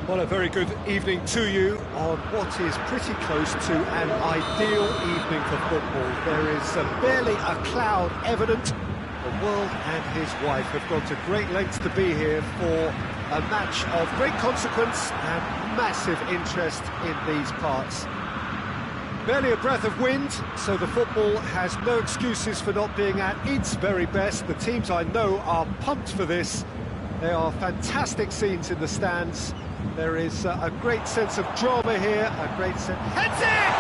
Well, a very good evening to you on what is pretty close to an ideal evening for football. There is barely a cloud evident. The world and his wife have gone to great lengths to be here for a match of great consequence and massive interest in these parts. Barely a breath of wind, so the football has no excuses for not being at its very best. The teams I know are pumped for this. There are fantastic scenes in the stands. There is a great sense of drama here, a great sense... Heads it!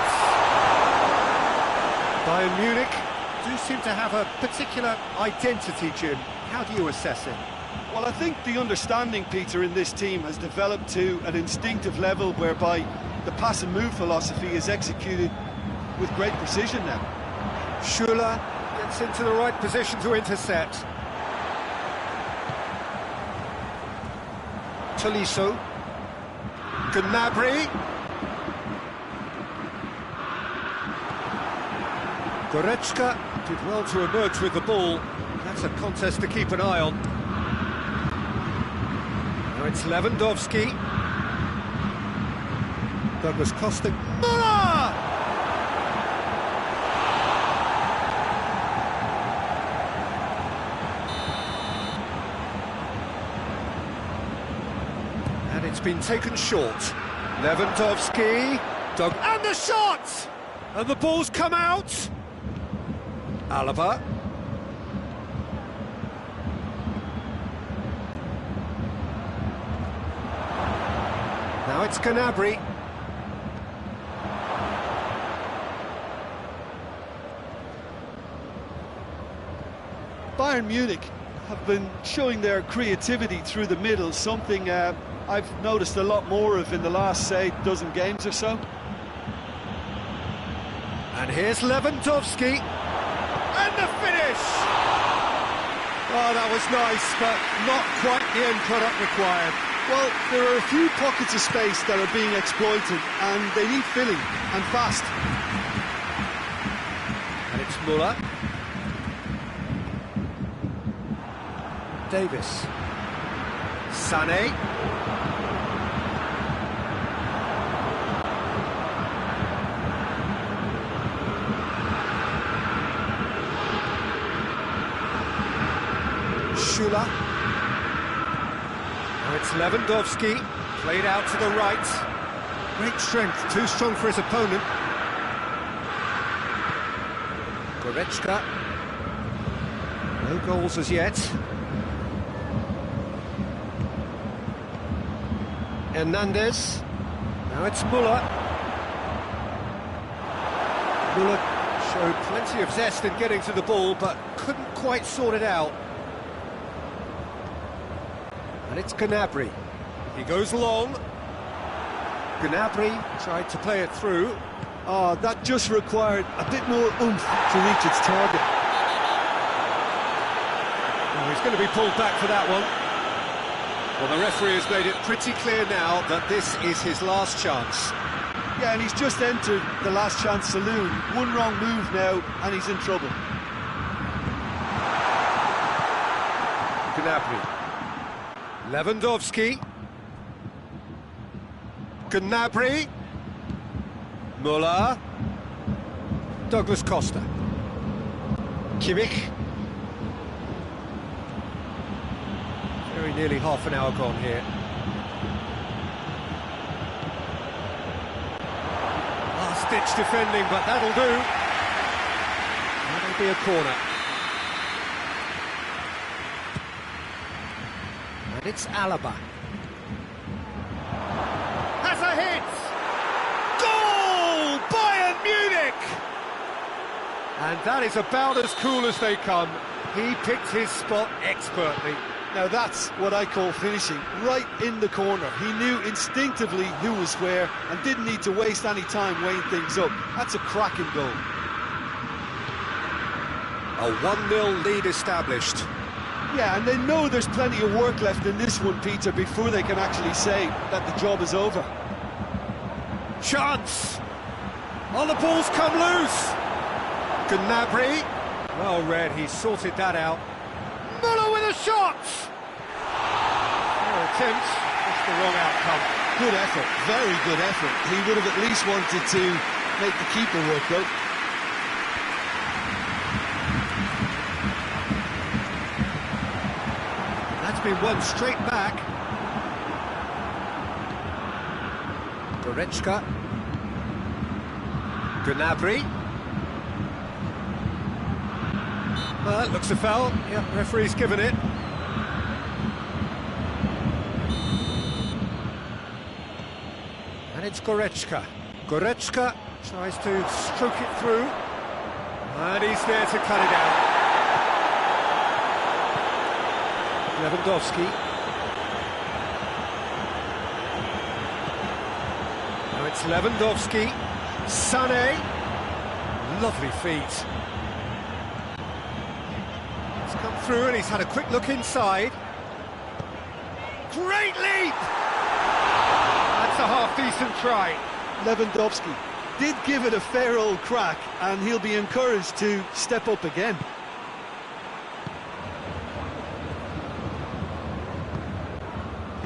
Bayern Munich do seem to have a particular identity, Jim. How do you assess it? Well, I think the understanding, Peter, in this team has developed to an instinctive level whereby the pass and move philosophy is executed with great precision now. Schuller gets into the right position to intercept. Tolisso. Gnabry. Goretzka did well to emerge with the ball. That's a contest to keep an eye on. Now it's Lewandowski. Douglas Costa. Muller! And it's been taken short. Lewandowski. And the shot! And the ball's come out. Alaba. Now it's Gnabry. Bayern Munich have been showing their creativity through the middle, something I've noticed a lot more of in the last, say, dozen games or so. And here's Lewandowski. And the finish! Oh, that was nice, but not quite the end product required. Well, there are a few pockets of space that are being exploited, and they need filling, and fast. And it's Muller. Davis. Sané. Schuller. Now it's Lewandowski, played out to the right. Great strength, too strong for his opponent. Goretzka. No goals as yet. Hernandez. Now it's Muller. Muller showed plenty of zest in getting to the ball, but couldn't quite sort it out. And it's Gnabry. He goes long. Gnabry tried to play it through. Oh, that just required a bit more oomph to reach its target. Oh, he's going to be pulled back for that one. Well, the referee has made it pretty clear now that this is his last chance. Yeah, and he's just entered the last chance saloon. One wrong move now, and he's in trouble. Gnabry. Lewandowski. Gnabry. Muller. Douglas Costa. Kimmich. Very nearly half an hour gone here. Last-ditch defending, but that'll do. That'll be a corner. And it's Alaba. Has a hit! Goal! Bayern Munich! And that is about as cool as they come. He picked his spot expertly. Now that's what I call finishing, right in the corner. He knew instinctively who was where and didn't need to waste any time weighing things up. That's a cracking goal. A 1-0 lead established. Yeah, and they know there's plenty of work left in this one, Peter, before they can actually say that the job is over. Chance! Oh, the ball's come loose! Gnabry. Well read, he sorted that out. Muller with a shot! Fair attempt, just the wrong outcome. Good effort, very good effort. He would have at least wanted to make the keeper work, though. That's been won straight back. Goretzka. Gnabry. Well, looks a foul. Yeah, referee's given it. And it's Goretzka. Goretzka tries to stroke it through. And he's there to cut it out. Lewandowski. Now it's Lewandowski. Sané. Lovely feet. He's come through and he's had a quick look inside. Great leap! That's a half-decent try. Lewandowski did give it a fair old crack, and he'll be encouraged to step up again.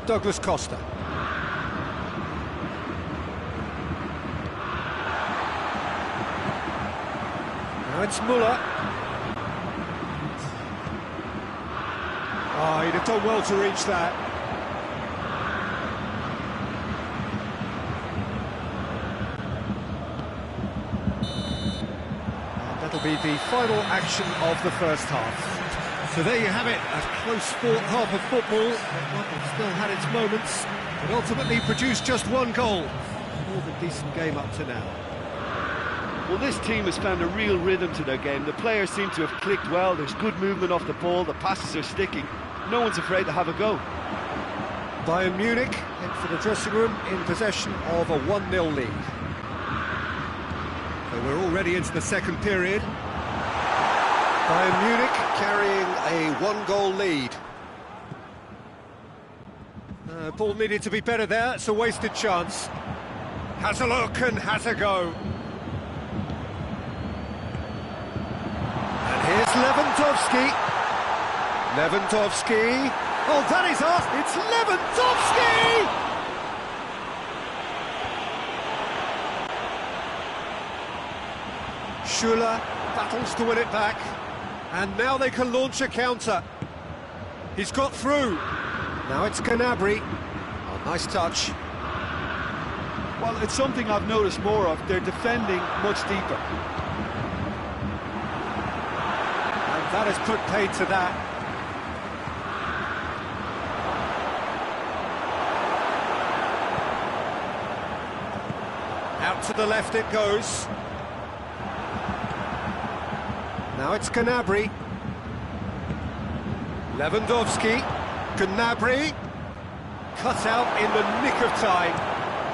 Douglas Costa. Now it's Muller. Oh, he'd have done well to reach that. And that'll be the final action of the first half. So there you have it, a close fought half of football, one that still had its moments, but ultimately produced just one goal. More than decent game up to now. Well, this team has found a real rhythm to their game. The players seem to have clicked well, there's good movement off the ball, the passes are sticking. No one's afraid to have a go. Bayern Munich head for the dressing room in possession of a 1-0 lead. So we're already into the second period. Bayern Munich carrying a 1-goal lead. Ball needed to be better there, it's a wasted chance. Has a look and has a go. And here's Lewandowski. Lewandowski. Oh, that is us! It's Lewandowski! Schuller battles to win it back. And now they can launch a counter. He's got through. Now it's Gnabry. Oh, nice touch. Well, it's something I've noticed more of. They're defending much deeper. And that has put paid to that. Out to the left it goes. Now it's Gnabry. Lewandowski. Gnabry. Cut out in the nick of time.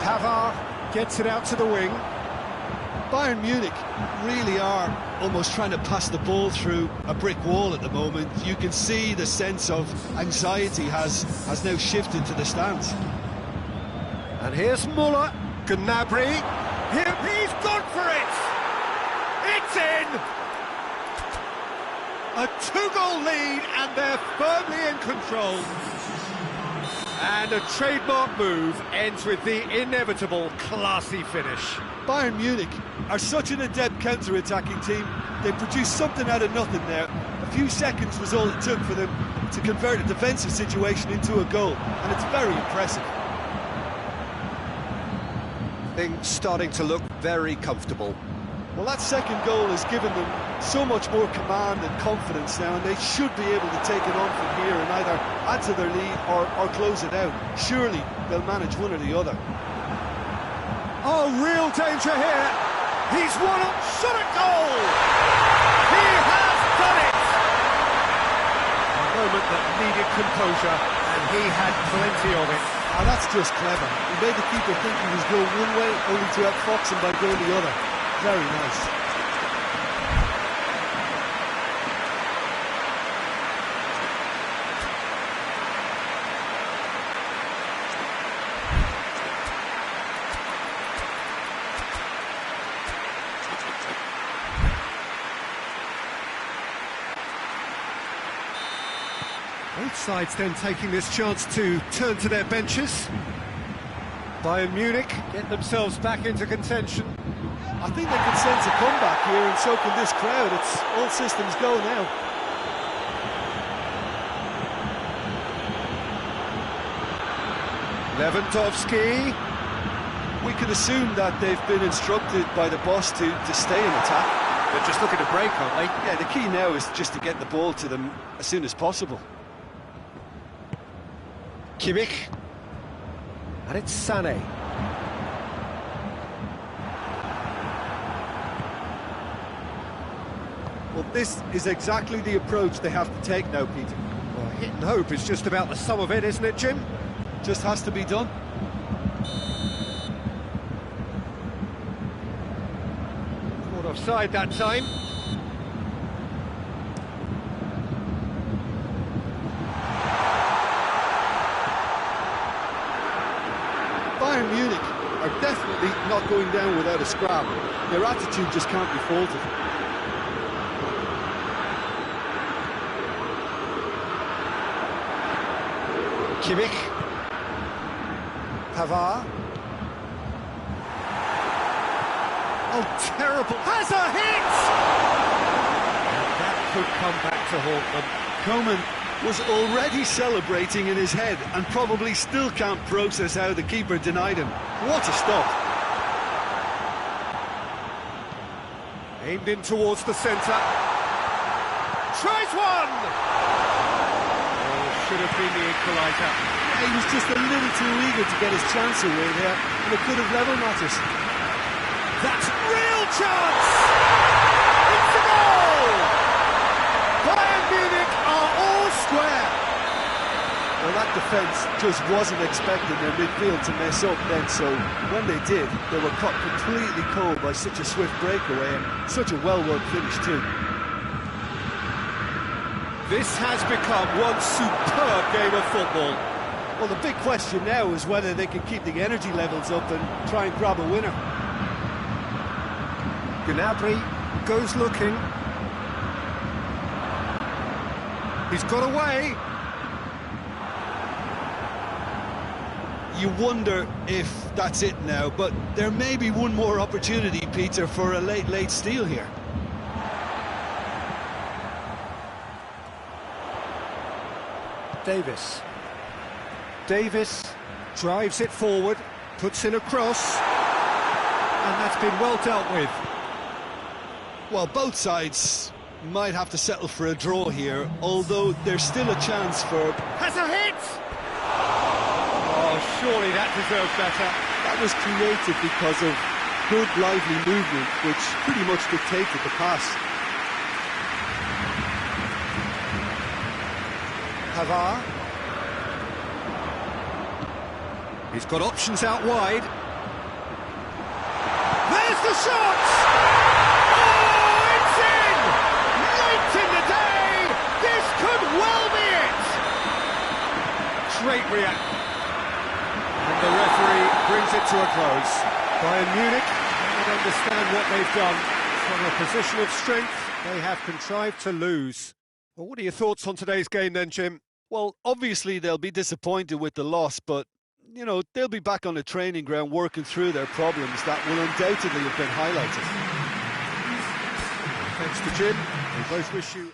Pavard gets it out to the wing. Bayern Munich really are almost trying to pass the ball through a brick wall at the moment. You can see the sense of anxiety has now shifted to the stands. And here's Muller. Gnabry. Here, he's gone for it! It's in! A 2-goal lead, and they're firmly in control. And a trademark move ends with the inevitable classy finish. Bayern Munich are such an adept counter-attacking team. They produced something out of nothing there. A few seconds was all it took for them to convert a defensive situation into a goal, and it's very impressive. Things starting to look very comfortable. Well, that second goal has given them so much more command and confidence now, and they should be able to take it on from here and either add to their lead or close it out. Surely they'll manage one or the other. Oh, real danger here. He's won up, shot at goal. He has done it. A moment that needed composure, and he had plenty of it. Oh, that's just clever. He made the keeper think he was going one way, only to outfox him by going the other. Very nice. Both sides then taking this chance to turn to their benches. Bayern Munich get themselves back into contention. I think they can sense a comeback here, and so can this crowd. It's all systems go now. Lewandowski. We can assume that they've been instructed by the boss to stay in attack. They're just looking to break, aren't they? Yeah, the key now is just to get the ball to them as soon as possible. Kimmich. And it's Sané. Well, this is exactly the approach they have to take now, Peter. Well, hit and hope is just about the sum of it, isn't it, Jim? Just has to be done. Caught offside that time. Bayern Munich are definitely not going down without a scrap. Their attitude just can't be faulted. Kimmich. Pavard. Oh, terrible. Has a hit! That could come back to haunt them. Coman was already celebrating in his head and probably still can't process how the keeper denied him. What a stop. Aimed in towards the centre. Tries one! Should have been the equaliser. He was just a little too eager to get his chance away there, and it could have level matters. That's real chance! It's a goal! Bayern Munich are all square. Well, that defence just wasn't expecting their midfield to mess up then, so when they did, they were caught completely cold by such a swift breakaway and such a well-worked finish too. This has become one superb game of football. Well, the big question now is whether they can keep the energy levels up and try and grab a winner. Gnabry goes looking. He's got away. You wonder if that's it now, but there may be one more opportunity, Peter, for a late steal here. Davis drives it forward, puts in a cross, and that's been well dealt with. Well, both sides might have to settle for a draw here, although there's still a chance for... Has a hit! Oh, surely that deserved better. That was created because of good, lively movement, which pretty much dictated the pass. Pavard. He's got options out wide. There's the shot! Oh, it's in! Late in the day! This could well be it! Great reaction. And the referee brings it to a close. Bayern Munich cannot understand what they've done. From a position of strength, they have contrived to lose. Well, what are your thoughts on today's game then, Jim? Well, obviously they'll be disappointed with the loss, but, you know, they'll be back on the training ground working through their problems that will undoubtedly have been highlighted. Thanks to Jim. We both wish you...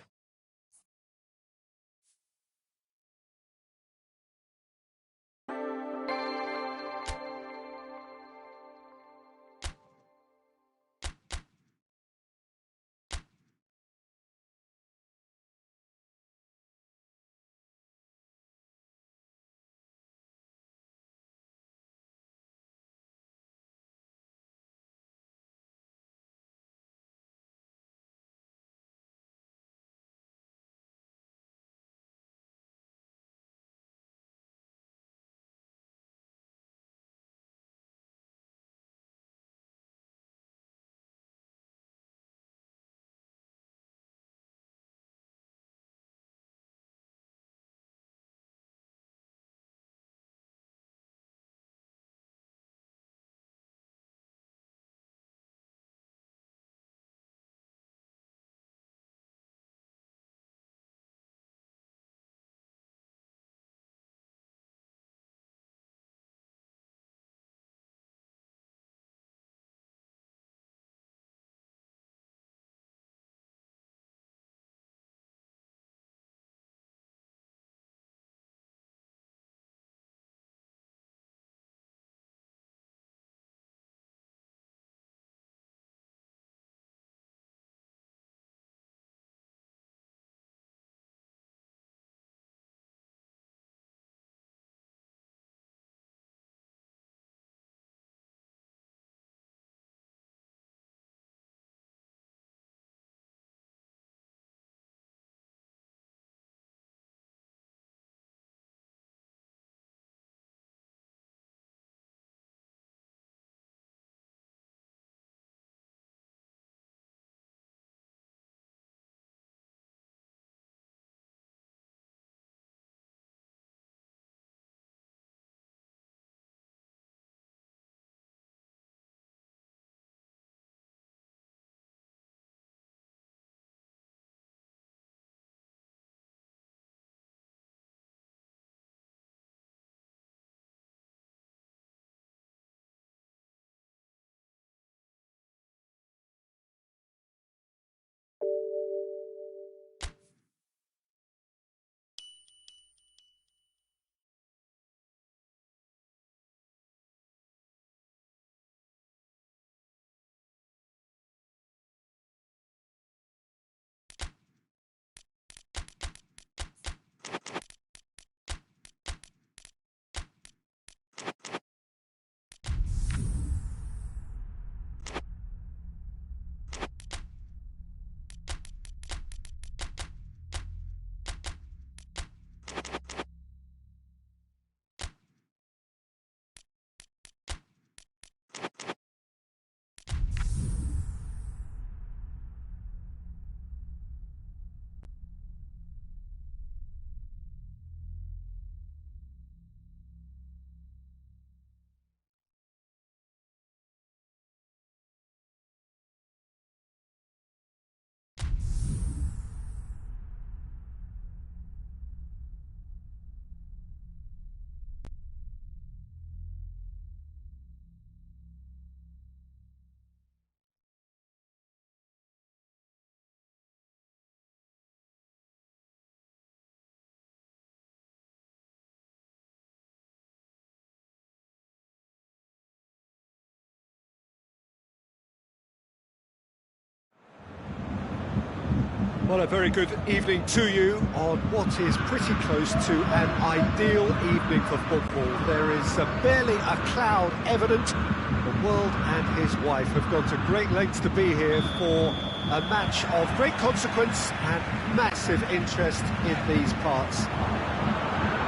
Well, a very good evening to you on what is pretty close to an ideal evening for football. There is barely a cloud evident. The world and his wife have gone to great lengths to be here for a match of great consequence and massive interest in these parts.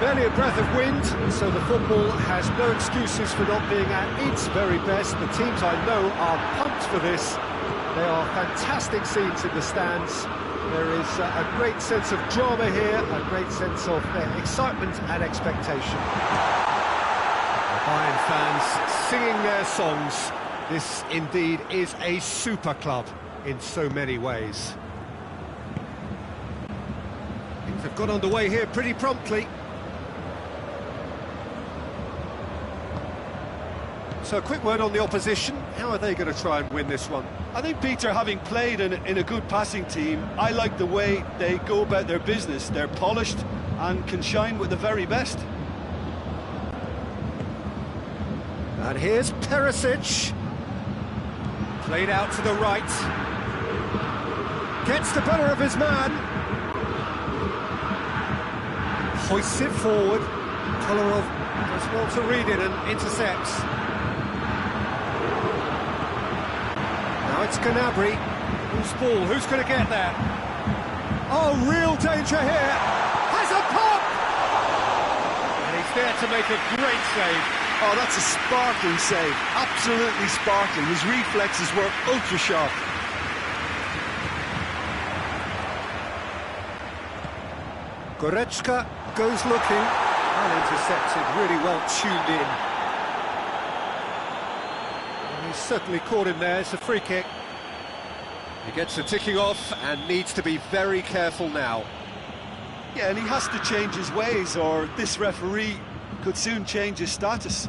Barely a breath of wind, so the football has no excuses for not being at its very best. The teams I know are pumped for this. They are fantastic scenes in the stands. There is a great sense of drama here, a great sense of excitement and expectation. The Bayern fans singing their songs. This indeed is a super club in so many ways. Things have got underway here pretty promptly. So a quick word on the opposition. How are they going to try and win this one? I think, Peter, having played in a good passing team, I like the way they go about their business. They're polished and can shine with the very best. And here's Perisic. Played out to the right. Gets the better of his man. Hoists it forward. Kolarov does well to read it and intercepts. Now it's Gnabry. Who's ball? Who's going to get there? Oh, real danger here. Has a pop! And he's there to make a great save. Oh, that's a sparkling save. Absolutely sparkling. His reflexes were ultra sharp. Goretzka goes looking. Well intercepted, really well tuned in. And he's certainly caught him there. It's a free kick. He gets the ticking off and needs to be very careful now. Yeah, and he has to change his ways, or this referee could soon change his status.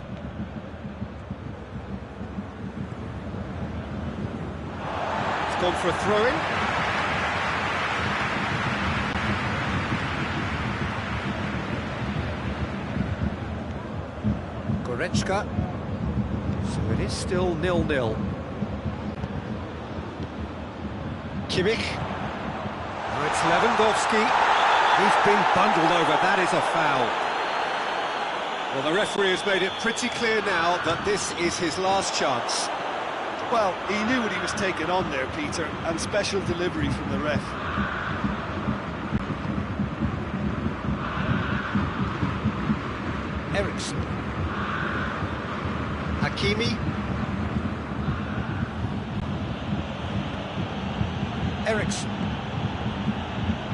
He's gone for a throw-in. Goretzka. So it is still 0-0. Kimmich. Now it's Lewandowski. He's been bundled over. That is a foul. Well, the referee has made it pretty clear now that this is his last chance. Well, he knew what he was taking on there, Peter, and special delivery from the ref. Eriksson. Hakimi. Eriksson.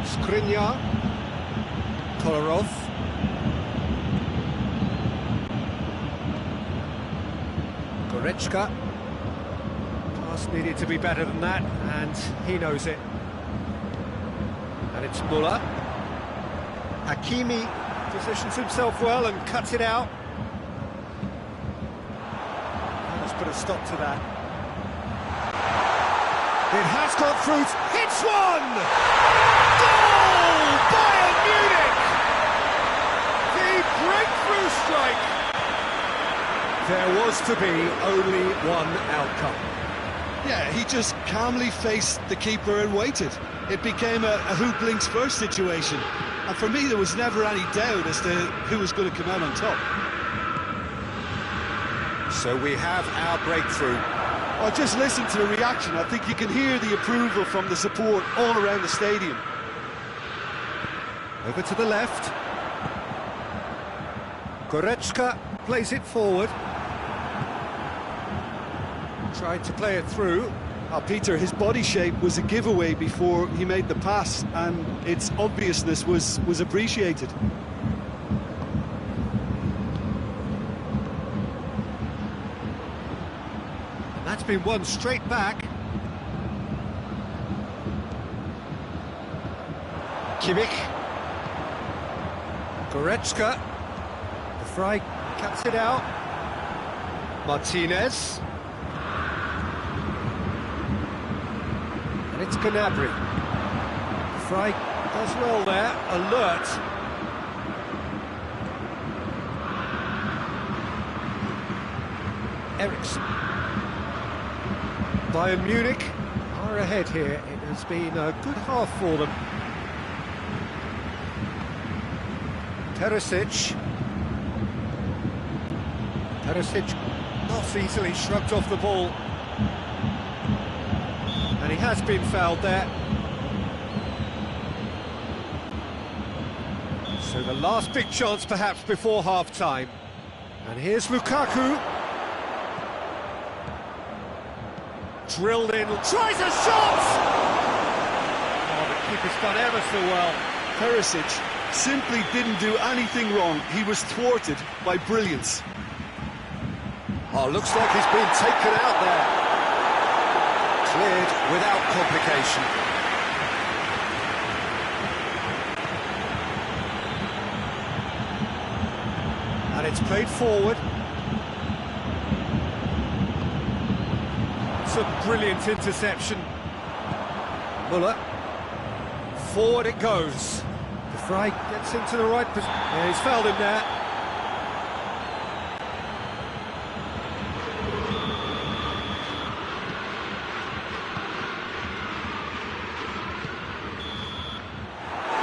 Skriniar. Kolarov. Goretzka. Pass needed to be better than that, and he knows it. And it's Muller. Hakimi positions himself well and cuts it out. Let's put a stop to that. It has got through. Hits one! Goal! Bayern Munich! The breakthrough strike! There was to be only one outcome. Yeah, he just calmly faced the keeper and waited. It became a who blinks first situation. And for me, there was never any doubt as to who was going to come out on top. So we have our breakthrough. Well, just listen to the reaction. I think you can hear the approval from the support all around the stadium. Over to the left. Goretzka plays it forward. Tried to play it through. Peter, his body shape was a giveaway before he made the pass, and its obviousness was appreciated. And that's been won straight back. Kimmich. Goretzka. The Fry cuts it out. Martinez. And it's Gnabry. Fry does well there, alert. Eriksson. Bayern Munich are ahead here. It has It's been a good half for them. Perisic not easily shrugged off the ball. And he has been fouled there. So the last big chance perhaps before half-time. And here's Lukaku. Drilled in, tries a shot! Oh, the keeper's done ever so well. Perisic simply didn't do anything wrong. He was thwarted by brilliance. Oh, looks like he's been taken out there. Cleared without complication. And it's played forward. It's a brilliant interception. Muller. Forward it goes. De Vrij gets into the right position. Yeah, he's fouled him there.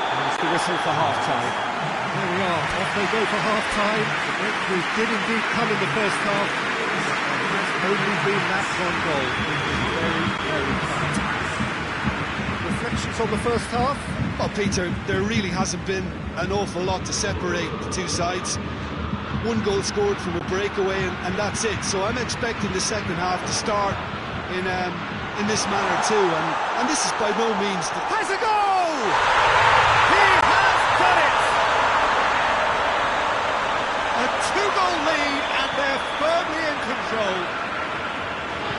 There's the whistle for half-time. There we are, off they go for half-time. The breakthrough did indeed come in the first half. It's only been that one goal. Very, very tight. Reflections on the first half? Well, Peter, there really hasn't been an awful lot to separate the two sides. One goal scored from a breakaway, and that's it. So I'm expecting the second half to start in this manner too. And this is by no means... Has a goal! He has done it! A two-goal lead, and they're firmly in control.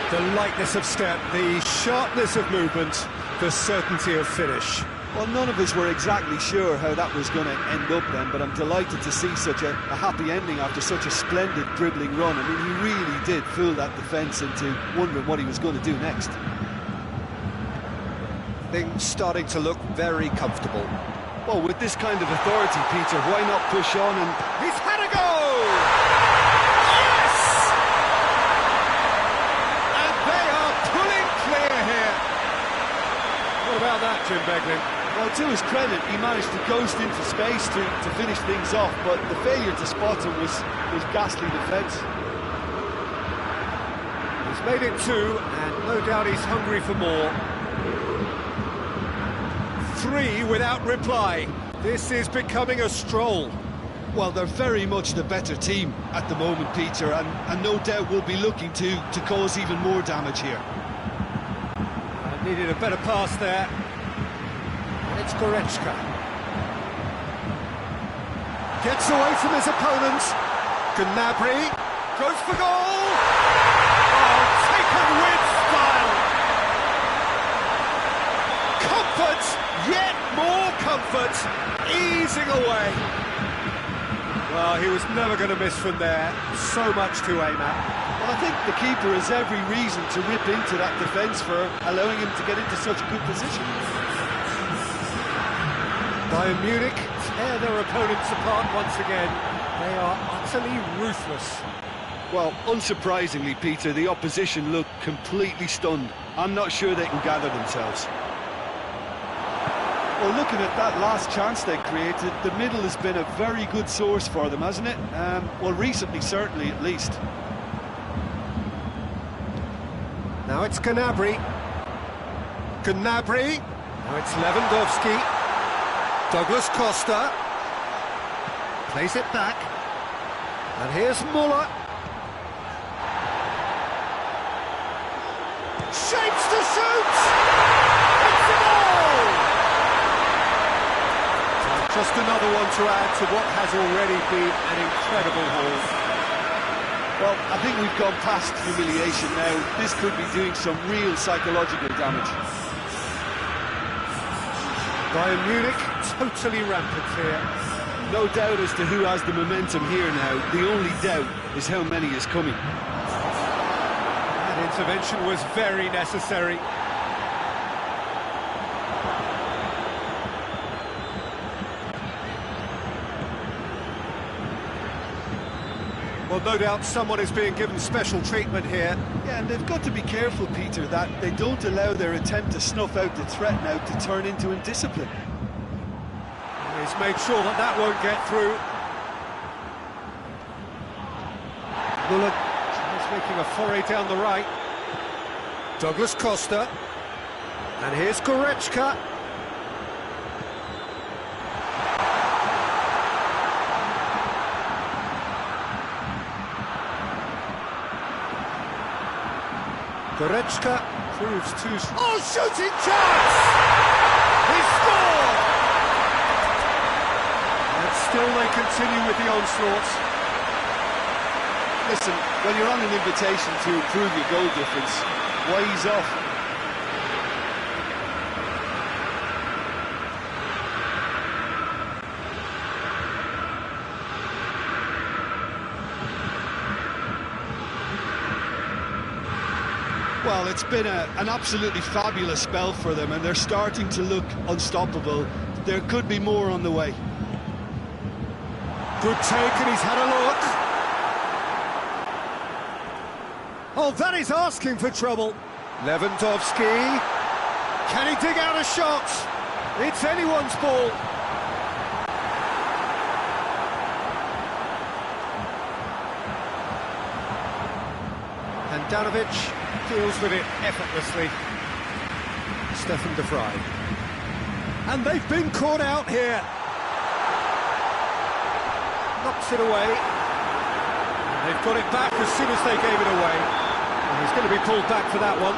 The lightness of step, the sharpness of movement, the certainty of finish. Well, none of us were exactly sure how that was going to end up then, but I'm delighted to see such a happy ending after such a splendid dribbling run. I mean, he really did fool that defence into wondering what he was going to do next. Things starting to look very comfortable. Well, with this kind of authority, Peter, why not push on and... He's had a goal! Yes! And they are pulling clear here. What about that, Jim Beglin? Well, to his credit, he managed to ghost into space to finish things off, but the failure to spot him was ghastly defence. He's made it two, and no doubt he's hungry for more. 3 without reply. This is becoming a stroll. Well, they're very much the better team at the moment, Peter, and no doubt will be looking to cause even more damage here. Needed a better pass there. It's Goretzka. Gets away from his opponent. Gnabry goes for goal. Oh, taken with style. Comfort, yet more comfort, easing away. Well, he was never going to miss from there. So much to aim at. Well, I think the keeper has every reason to rip into that defence for allowing him to get into such good position. Bayern Munich tear their opponents apart once again. They are utterly ruthless. Well, unsurprisingly, Peter, the opposition look completely stunned. I'm not sure they can gather themselves. Well, looking at that last chance they created, the middle has been a very good source for them, hasn't it? Well, recently, certainly, at least. Now it's Gnabry. Now it's Lewandowski. Douglas Costa. Plays it back. And here's Muller. Shapes to shoot! It's a goal! Just another one to add to what has already been an incredible haul. Well, I think we've gone past humiliation now. This could be doing some real psychological damage. Bayern Munich totally rampant here. No doubt as to who has the momentum here now. The only doubt is how many is coming. That intervention was very necessary. Well, Well, no doubt someone is being given special treatment here. Yeah, and they've got to be careful, Peter, that they don't allow their attempt to snuff out the threat now to turn into indiscipline. He's made sure that that won't get through. Muller is making a foray down the right. Douglas Costa. And here's Goretzka. Goretzka proves too... Oh, shooting chance! He scored! And still they continue with the onslaught. Listen, when you're on an invitation to improve your goal difference, why ease off? Well, it's been an absolutely fabulous spell for them, and they're starting to look unstoppable. There could be more on the way. Good take, and he's had a look. Oh, that is asking for trouble. Lewandowski. Can he dig out a shot? It's anyone's ball. Handanovic deals with it effortlessly. Stefan de Vrij. And they've been caught out here. Knocks it away. And they've got it back as soon as they gave it away. And he's going to be pulled back for that one.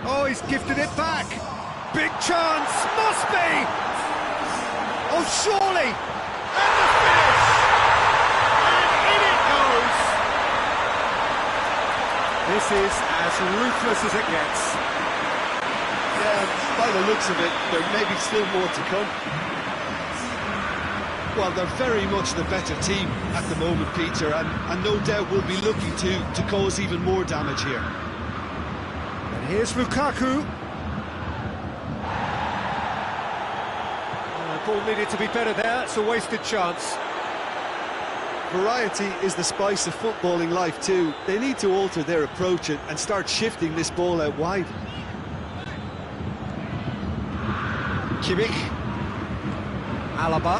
Oh, he's gifted it back. Big chance, must be! Oh, surely! And the finish! And in it goes! This is as ruthless as it gets. Yeah, by the looks of it, there may be still more to come. Well, they're very much the better team at the moment, Peter, and no doubt will be looking to cause even more damage here. And here's Lukaku. Ball needed to be better there, it's a wasted chance. Variety is the spice of footballing life too. They need to alter their approach and start shifting this ball out wide. Kimmich. Alaba.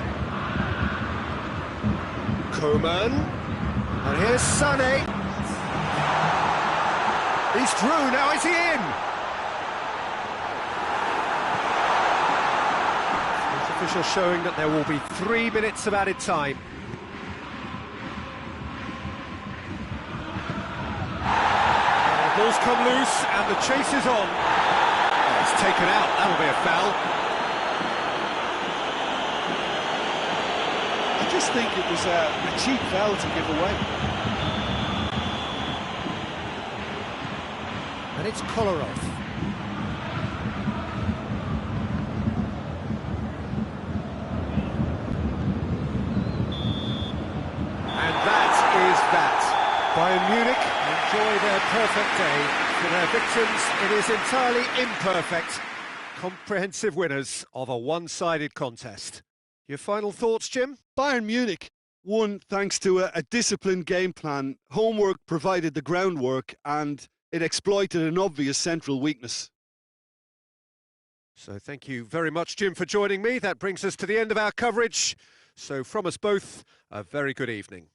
Coman. And here's Sané. He's through, now is he in? Official showing that there will be 3 minutes of added time. The ball's come loose and the chase is on. Oh, it's taken out, that'll be a foul. I just think it was a cheap foul to give away. And it's Kolarov. Bayern Munich enjoy their perfect day. For their victims, it is entirely imperfect. Comprehensive winners of a one-sided contest. Your final thoughts, Jim? Bayern Munich won thanks to a disciplined game plan. Homework provided the groundwork, and it exploited an obvious central weakness. So thank you very much, Jim, for joining me. That brings us to the end of our coverage. So from us both, a very good evening.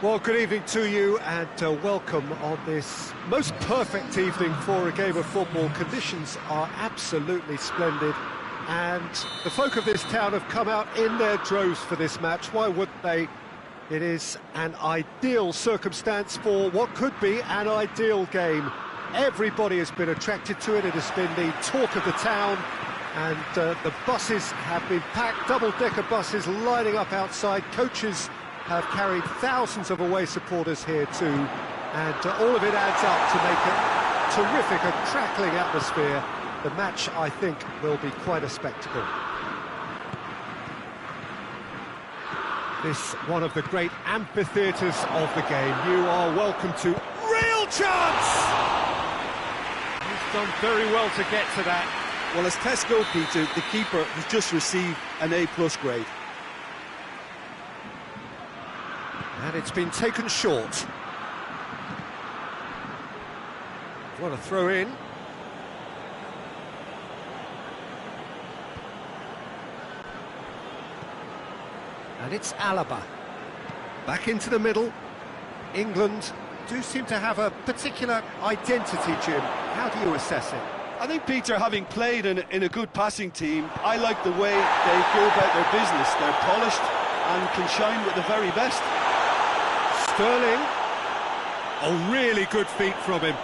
Well, good evening to you and welcome on this most perfect evening for a game of football. Conditions are absolutely splendid and the folk of this town have come out in their droves for this match. Why wouldn't they? It is an ideal circumstance for what could be an ideal game. Everybody has been attracted to it. It has been the talk of the town, and the buses have been packed, double-decker buses lining up outside. Coaches have carried thousands of away supporters here too, and all of it adds up to make it terrific, a crackling atmosphere. The match, I think, will be quite a spectacle. This one of the great amphitheatres of the game. You are welcome to real chance! He's done very well to get to that. Well, as tests go, Peter, the keeper has just received an A+ grade. And it's been taken short. What a throw in. And it's Alaba. Back into the middle. England do seem to have a particular identity, Jim. How do you assess it? I think, Peter, having played in a good passing team, I like the way they go about their business. They're polished and can shine with the very best. Sterling. Oh, really good feet from him.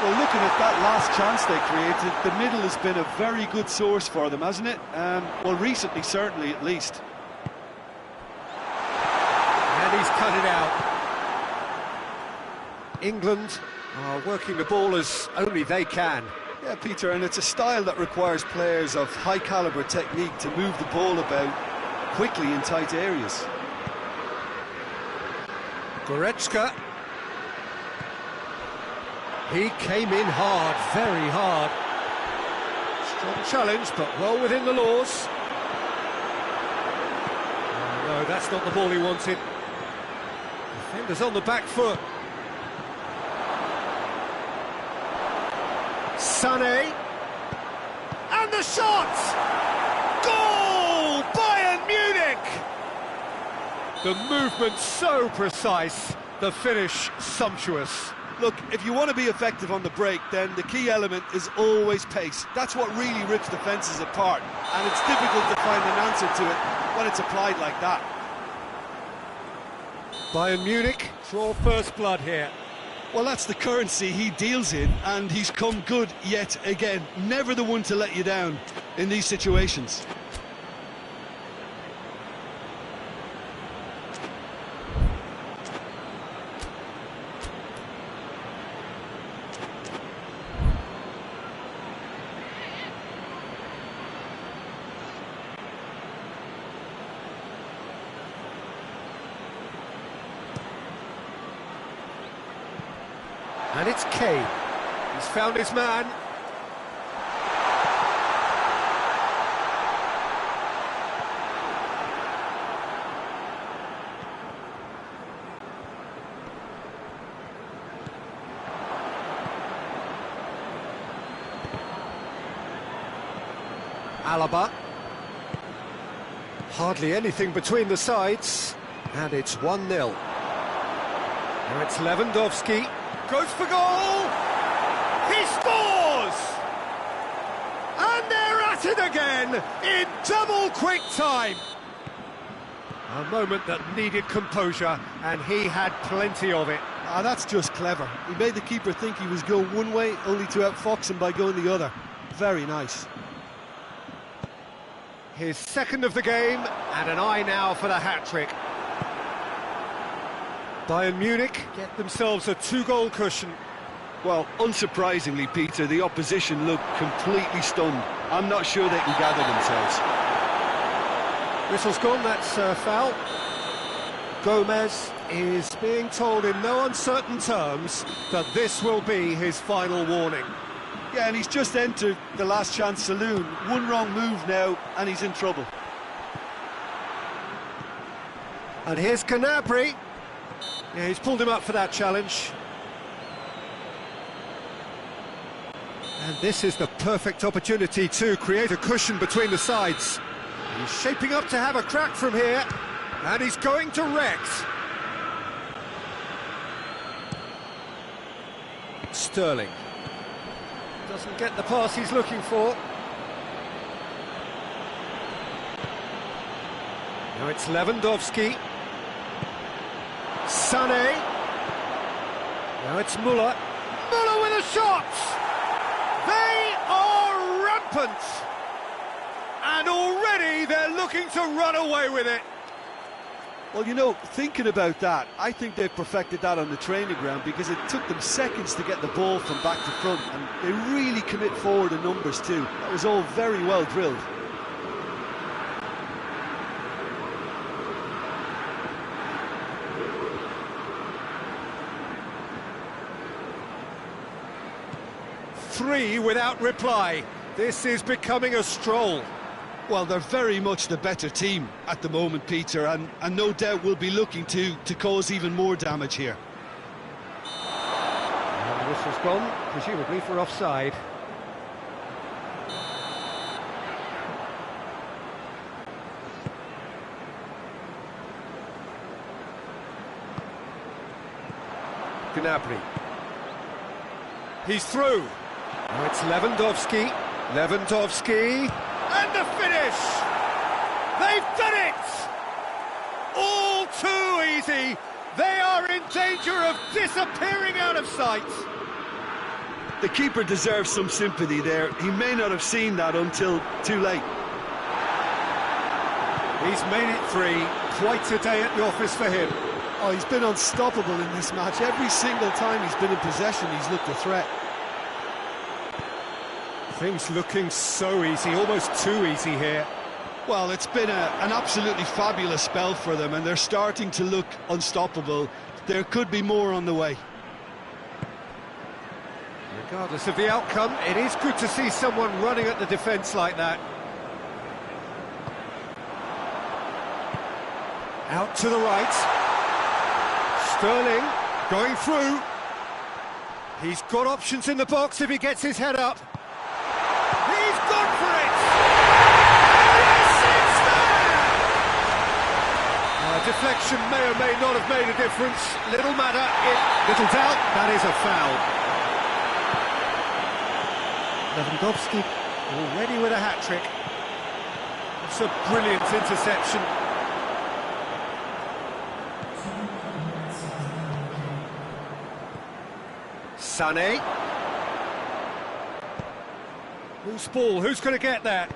Well, looking at that last chance they created, the middle has been a very good source for them, hasn't it? Well, recently, certainly, at least. And he's cut it out. England are working the ball as only they can. Yeah, Peter, and it's a style that requires players of high-caliber technique to move the ball about quickly in tight areas. Goretzka. He came in hard, very hard. Strong challenge, but well within the laws. Oh, no, that's not the ball he wanted. Defender's on the back foot. Sané. And the shot! Goal! Bayern Munich! The movement so precise, the finish sumptuous. Look, if you want to be effective on the break, then the key element is always pace. That's what really rips defences apart, and it's difficult to find an answer to it when it's applied like that. Bayern Munich draw first blood here. Well, that's the currency he deals in, and he's come good yet again. Never the one to let you down in these situations. And it's Kane. He's found his man. Alaba. Hardly anything between the sides. And it's 1-0. Now it's Lewandowski. Goes for goal! He scores! And they're at it again in double quick time. A moment that needed composure, and he had plenty of it. Ah, that's just clever. He made the keeper think he was going one way, only to outfox him by going the other. Very nice. His second of the game, and an eye now for the hat-trick. Bayern Munich get themselves a 2-goal cushion. Well, unsurprisingly, Peter, the opposition look completely stunned. I'm not sure they can gather themselves. Whistle's gone, that's foul. Gomez is being told in no uncertain terms that this will be his final warning. Yeah, and he's just entered the last chance saloon. One wrong move now, and he's in trouble. And here's Gnabry. Yeah, he's pulled him up for that challenge. And this is the perfect opportunity to create a cushion between the sides. He's shaping up to have a crack from here, and he's going direct. Sterling. Doesn't get the pass he's looking for. Now it's Lewandowski. Sané. Now it's Müller. Müller with a shot! They are rampant! And already they're looking to run away with it. Well, you know, thinking about that, I think they've perfected that on the training ground because it took them seconds to get the ball from back to front, and they really commit forward in numbers too. That was all very well drilled. Three without reply. This is becoming a stroll. Well, they're very much the better team at the moment, Peter, and no doubt will be looking to cause even more damage here. And the whistle's gone, presumably for offside. Gnabry. He's through. Now it's Lewandowski. Lewandowski. And the finish! They've done it! All too easy. They are in danger of disappearing out of sight. The keeper deserves some sympathy there. He may not have seen that until too late. He's made it three. Quite a day at the office for him. Oh, he's been unstoppable in this match. Every single time he's been in possession, he's looked a threat. Things looking so easy, almost too easy here. Well, it's been an absolutely fabulous spell for them, and they're starting to look unstoppable. There could be more on the way. Regardless of the outcome, it is good to see someone running at the defence like that. Out to the right. Sterling going through. He's got options in the box if he gets his head up. He's gone for it! Yes, it's there! Deflection may or may not have made a difference. Little matter, little doubt, that is a foul. Lewandowski already with a hat-trick. It's a brilliant interception. Sané. Loose ball, who's going to get that?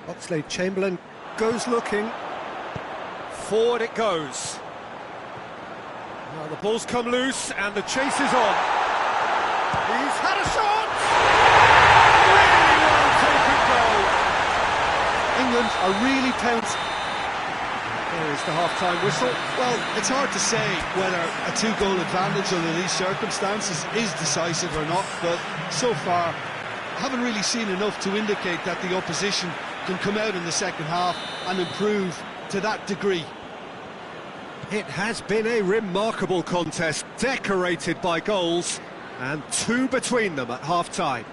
Oxlade-Chamberlain goes looking. Forward it goes. Now the ball's come loose and the chase is on. He's had a shot! Really well taken goal. England are really pouncing. There is the half-time whistle. Well, it's hard to say whether a two-goal advantage under these circumstances is decisive or not, but so far haven't really seen enough to indicate that the opposition can come out in the second half and improve to that degree. It has been a remarkable contest, decorated by goals, and two between them at half-time.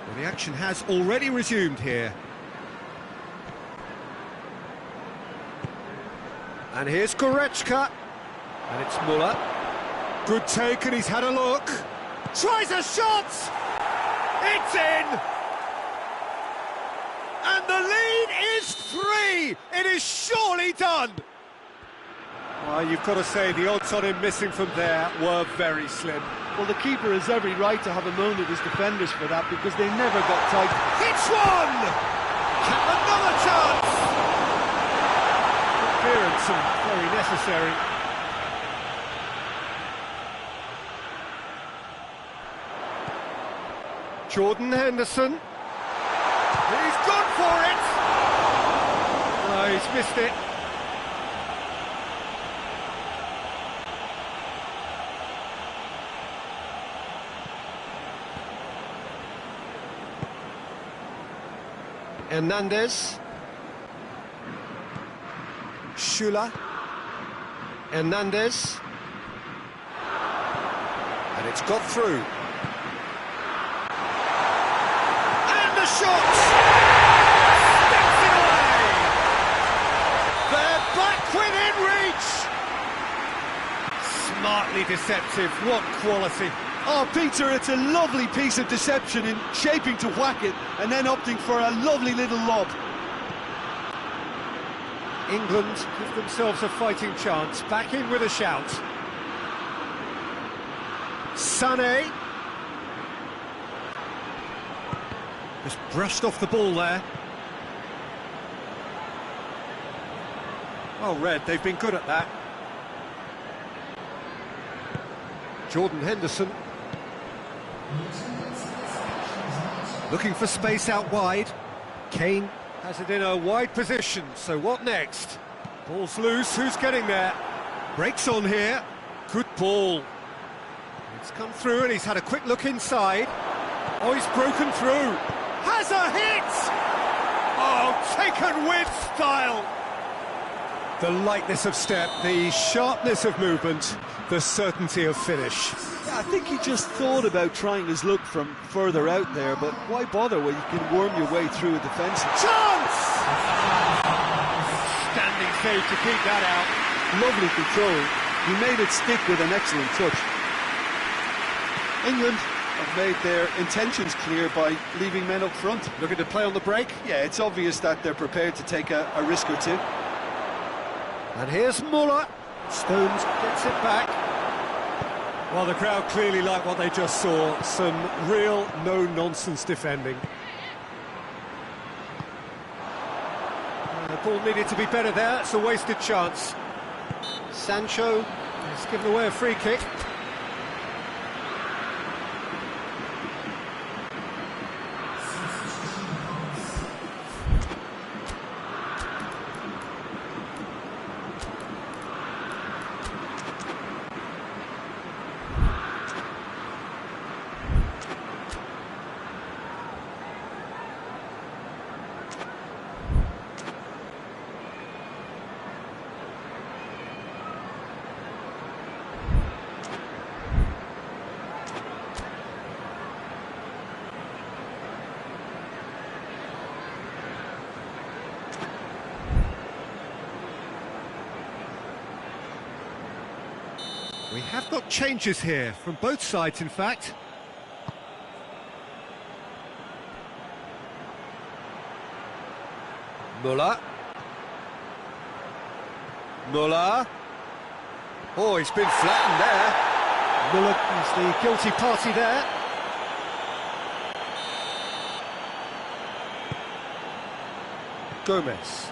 Well, the action has already resumed here. And here's Goretzka, and it's Müller. Good take, and he's had a look. Tries a shot! It's in! And the lead is 3! It is surely done! Well, you've got to say the odds on him missing from there were very slim. Well, the keeper has every right to have a moan at his defenders for that because they never got tight. Hits one! Another chance! Interference and very necessary. Jordan Henderson. He's gone for it! Oh, he's missed it. Hernandez. Schüller. Hernandez. And it's got through. And the shot! Sticks it away! They're back within reach! Smartly deceptive, what quality. Oh, Peter, it's a lovely piece of deception in shaping to whack it and then opting for a lovely little lob. England give themselves a fighting chance. Back in with a shout. Sané. Just brushed off the ball there. Well read, they've been good at that. Jordan Henderson. Looking for space out wide. Kane has it in a wide position, so what next? Ball's loose, who's getting there? Breaks on here. Good ball. It's come through and he's had a quick look inside. Oh, he's broken through. Has a hit! Oh, taken with style. The lightness of step, the sharpness of movement, the certainty of finish. Yeah, I think he just thought about trying his luck from further out there, but why bother when you can worm your way through a defensive chance? Standing save to keep that out. Lovely control. He made it stick with an excellent touch. England have made their intentions clear by leaving men up front. Looking to play on the break. Yeah, it's obvious that they're prepared to take a risk or two. And here's Muller. Stones gets it back. Well, the crowd clearly like what they just saw. Some real no-nonsense defending. The ball needed to be better there. It's a wasted chance. Sancho has given away a free kick. We have got changes here, from both sides in fact. Muller. Muller. Oh, he's been flattened there. Muller is the guilty party there. Gomez.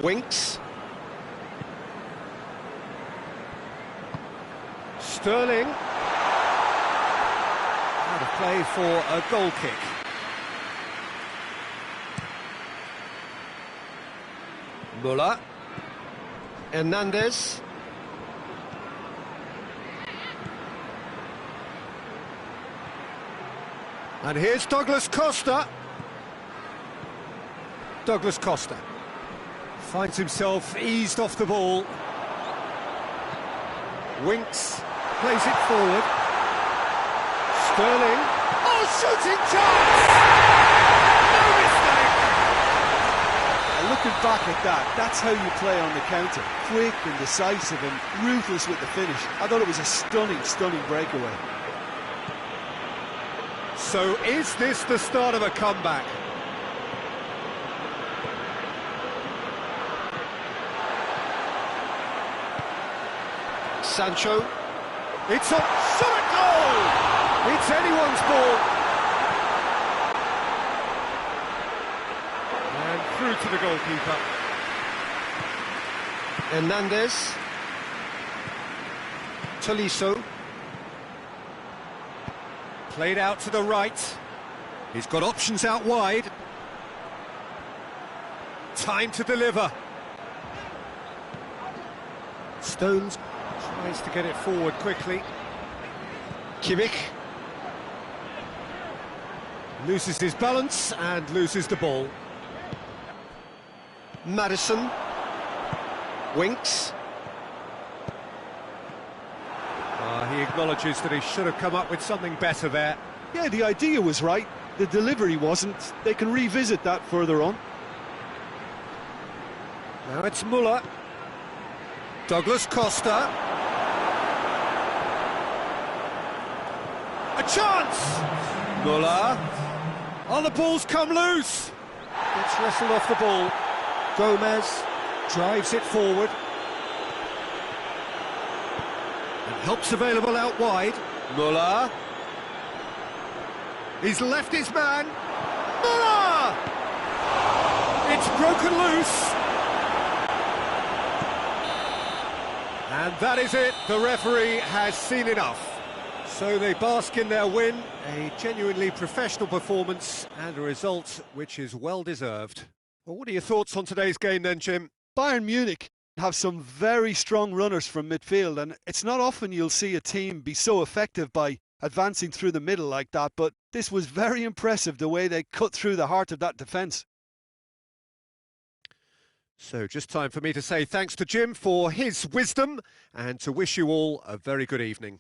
Winks. Sterling. Out of play for a goal kick. Muller. Hernandez. And here's Douglas Costa. Douglas Costa finds himself eased off the ball. Winks plays it forward. Sterling. Oh, shooting chance! No mistake! Looking back at that, that's how you play on the counter. Quick and decisive and ruthless with the finish. I thought it was a stunning, stunning breakaway. So is this the start of a comeback? Sancho. It's a shot at goal! It's anyone's ball. And through to the goalkeeper. Hernandez. Tolisso. Played out to the right. He's got options out wide. Time to deliver. Stones tries to get it forward quickly. Kimmich loses his balance and loses the ball. Maddison. Winks. He acknowledges that he should have come up with something better there. Yeah, the idea was right, the delivery wasn't. They can revisit that further on. Now it's Muller. Douglas Costa. A chance! Muller. Oh, the ball's come loose. Gets wrestled off the ball. Gomez drives it forward. And help's available out wide. Muller. He's left his man. Muller! It's broken loose. And that is it. The referee has seen enough. So they bask in their win, a genuinely professional performance and a result which is well deserved. Well, what are your thoughts on today's game then, Jim? Bayern Munich have some very strong runners from midfield, and it's not often you'll see a team be so effective by advancing through the middle like that, but this was very impressive the way they cut through the heart of that defence. So just time for me to say thanks to Jim for his wisdom and to wish you all a very good evening.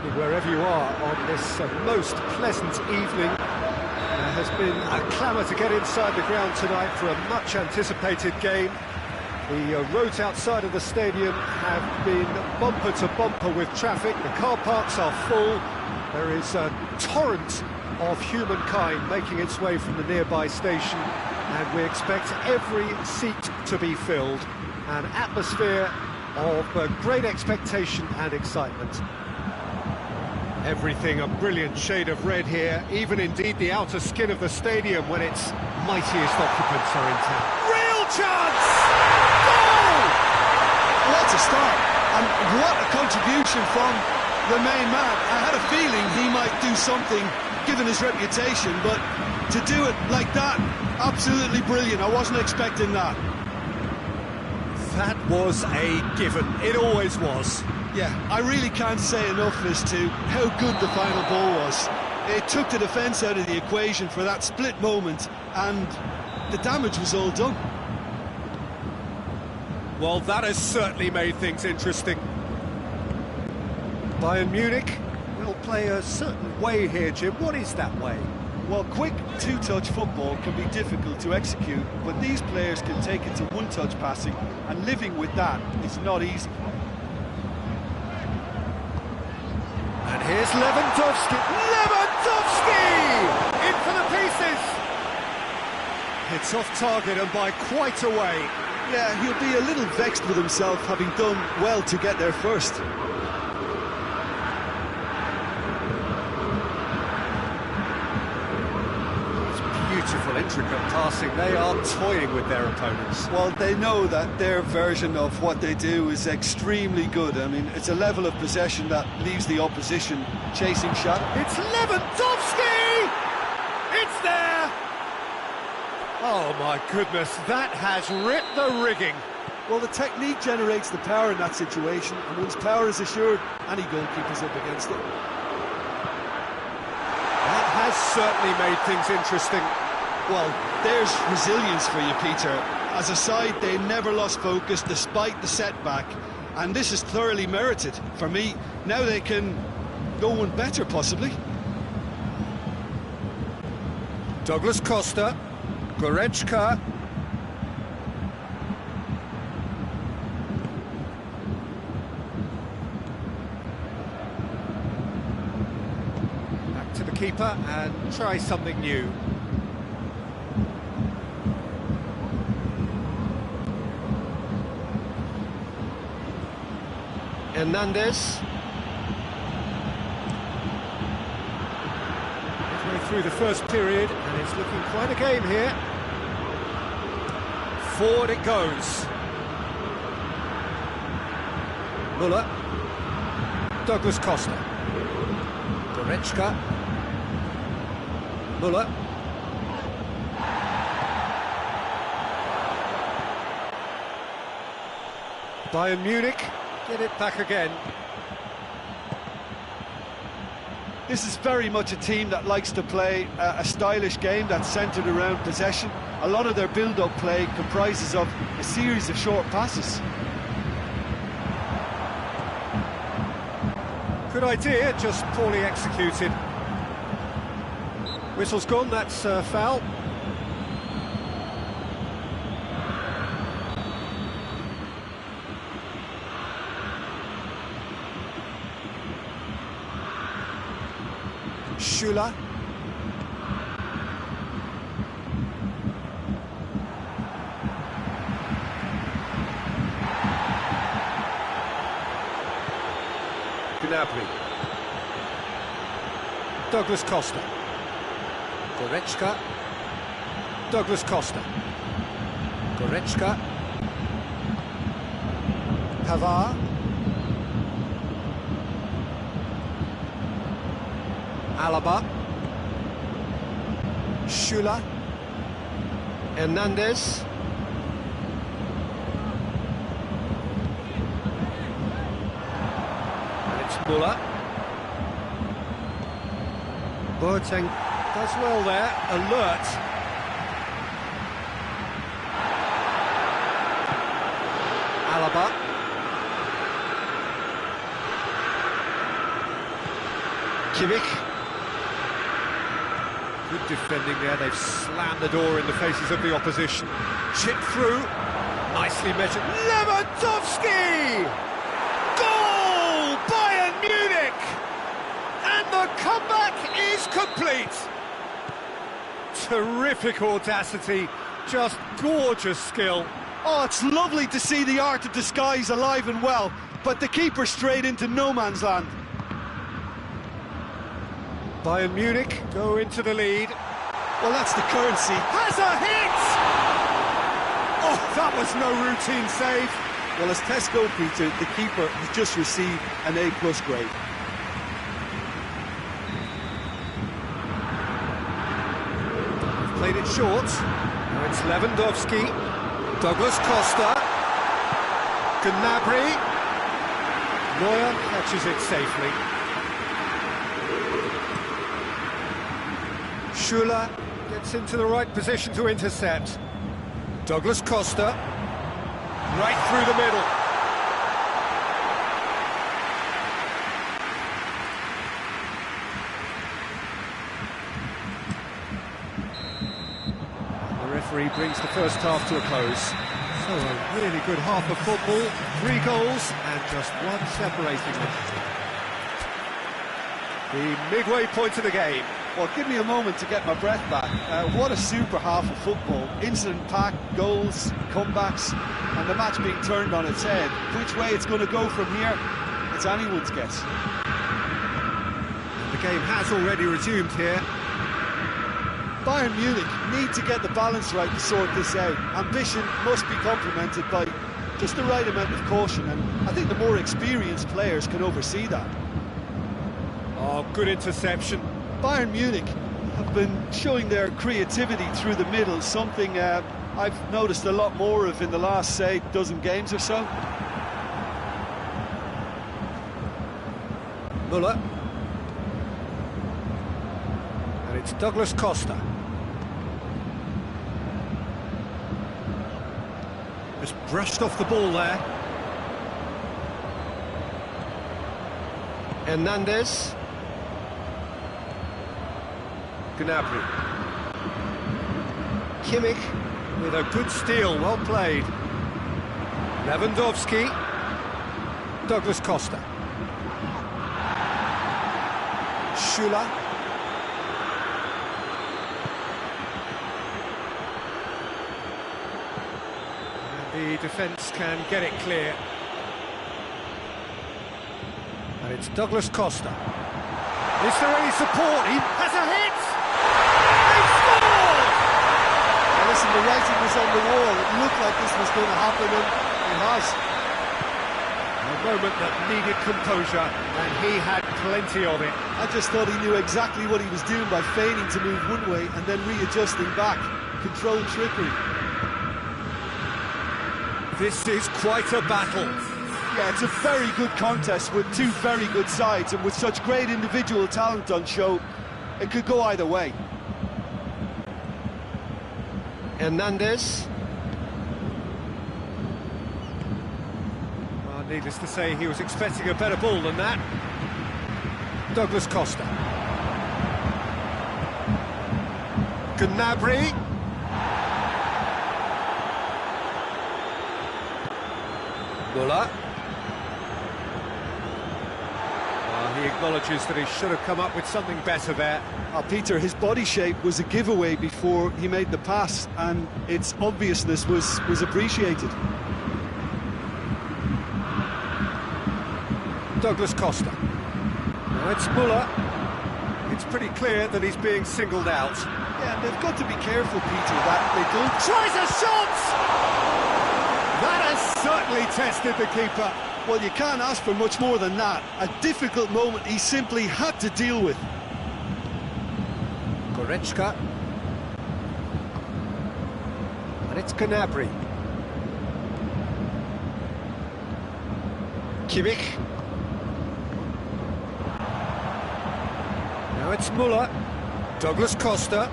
evening wherever you are on this most pleasant evening. There has been a clamour to get inside the ground tonight for a much anticipated game. The roads outside of the stadium have been bumper to bumper with traffic. The car parks are full. There is a torrent of humankind making its way from the nearby station, and we expect every seat to be filled. An atmosphere of great expectation and excitement. Everything a brilliant shade of red here, even indeed the outer skin of the stadium when its mightiest occupants are in town. Real chance! Goal! What a start, and what a contribution from the main man. I had a feeling he might do something given his reputation, but to do it like that, absolutely brilliant. I wasn't expecting that. That was a given. It always was. Yeah, I really can't say enough as to how good the final ball was. It took the defence out of the equation for that split moment, and the damage was all done. Well, that has certainly made things interesting. Bayern Munich will play a certain way here, Jim. What is that way? Well, quick two-touch football can be difficult to execute, but these players can take it to one-touch passing, and living with that is not easy. And here's Lewandowski. Lewandowski! In for the pieces! It's off target and by quite a way. Yeah, he'll be a little vexed with himself, having done well to get there first. Beautiful, intricate passing. They are toying with their opponents. Well, they know that their version of what they do is extremely good. I mean, it's a level of possession that leaves the opposition chasing shadow. It's Lewandowski! It's there! Oh my goodness, that has ripped the rigging. Well, the technique generates the power in that situation, and once power is assured, any goalkeeper's up against it. That has certainly made things interesting. Well, there's resilience for you, Peter. As a side, they never lost focus despite the setback, and this is thoroughly merited. For me, now they can go one better, possibly. Douglas Costa, Goretzka. Back to the keeper and try something new. Hernandez. Midway through the first period, and it's looking quite a game here. Forward it goes. Muller. Douglas Costa. Goretzka. Muller. Bayern Munich get it back again. This is very much a team that likes to play a stylish game that's centred around possession. A lot of their build-up play comprises of a series of short passes. Good idea, just poorly executed. Whistle's gone, that's foul. Schüller. Gnabry. Douglas Costa. Goretzka. Douglas Costa. Goretzka. Pavard. Alaba. Schüller. Hernandez. And it's Muller. Boateng does well there, alert. Alaba. Kimmich. Good defending there, they've slammed the door in the faces of the opposition. Chip through, nicely measured. Lewandowski! Goal! Bayern Munich! And the comeback is complete! Terrific audacity, just gorgeous skill. Oh, it's lovely to see the art of disguise alive and well, but the keeper straight into no man's land. Bayern Munich go into the lead. Well, that's the currency. Has a hit! Oh, that was no routine save. Well, as tests go, Peter, the keeper has just received an A+ grade. Played it short. Now it's Lewandowski. Douglas Costa. Gnabry. Neuer catches it safely. Schuller gets into the right position to intercept. Douglas Costa. Right through the middle. The referee brings the first half to a close. So a really good half of football, 3 goals and just one separating them. The midway point of the game. Well, give me a moment to get my breath back. What a super half of football. Incident-packed, goals, comebacks, and the match being turned on its head. Which way it's going to go from here, it's anyone's guess. The game has already resumed here. Bayern Munich need to get the balance right to sort this out. Ambition must be complemented by just the right amount of caution, and I think the more experienced players can oversee that. Oh, good interception. Bayern Munich have been showing their creativity through the middle, something I've noticed a lot more of in the last, say, dozen games or so. Muller. And it's Douglas Costa. Just brushed off the ball there. Hernandez. Gnabry. Kimmich with a good steal, well played. Lewandowski. Douglas Costa. Schuller. And the defence can get it clear. And it's Douglas Costa. Is there any support? He has a hit! Listen, the writing was on the wall. It looked like this was going to happen, and it has. A moment that needed composure, and he had plenty of it. I just thought he knew exactly what he was doing by feigning to move one way and then readjusting back. Controlled trickery. This is quite a battle. Yeah, it's a very good contest with two very good sides, and with such great individual talent on show, it could go either way. Hernandez. Well, needless to say, he was expecting a better ball than that. Douglas Costa. Gnabry. Muller. He acknowledges that he should have come up with something better there. Peter, his body shape was a giveaway before he made the pass, and its obviousness was appreciated. Douglas Costa. Now it's Muller. It's pretty clear that he's being singled out. Yeah, and they've got to be careful, Peter, that they don't... Tries a shot! That has certainly tested the keeper. Well, you can't ask for much more than that. A difficult moment he simply had to deal with. Goretzka. And it's Gnabry. Kimmich. Now it's Muller. Douglas Costa.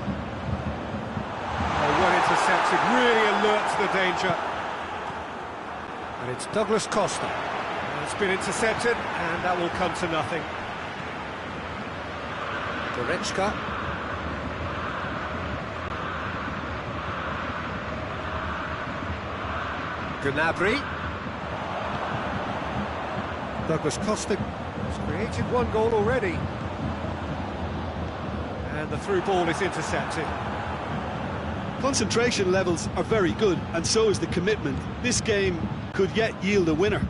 Oh, well intercepted, really alert to the danger. And it's Douglas Costa. It's been intercepted, and that will come to nothing. Goretzka. Gnabry. Douglas Costa has created one goal already. And the through ball is intercepted. Concentration levels are very good, and so is the commitment. This game could yet yield a winner.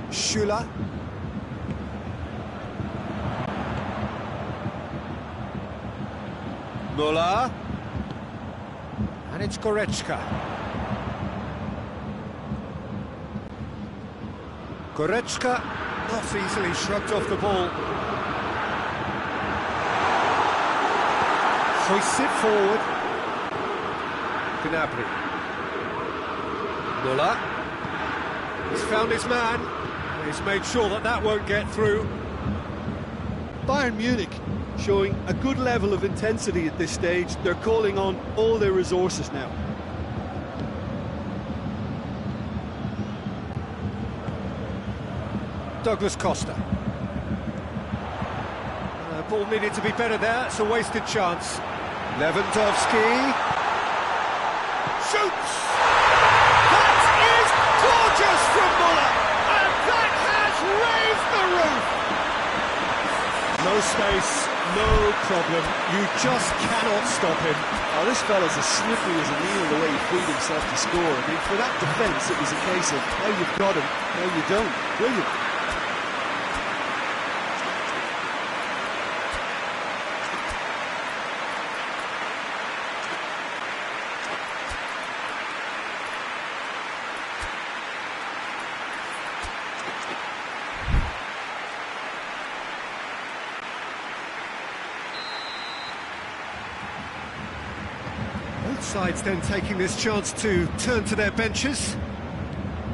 Schüller. Müller. And it's Goretzka. Goretzka not easily shrugged off the ball. Hoists it forward. Gnabry. Müller. He's found his man. He's made sure that that won't get through. Bayern Munich showing a good level of intensity at this stage. They're calling on all their resources now. Douglas Costa. Ball needed to be better there. It's a wasted chance. Lewandowski. Shoots! That is gorgeous from Müller! And that has raised the roof! No space, no problem. You just cannot stop him. Oh, this fella's as slippery as a needle the way he freed himself to score. I mean, for that defence, it was a case of how you've got him, how you don't. Brilliant. Both sides then taking this chance to turn to their benches.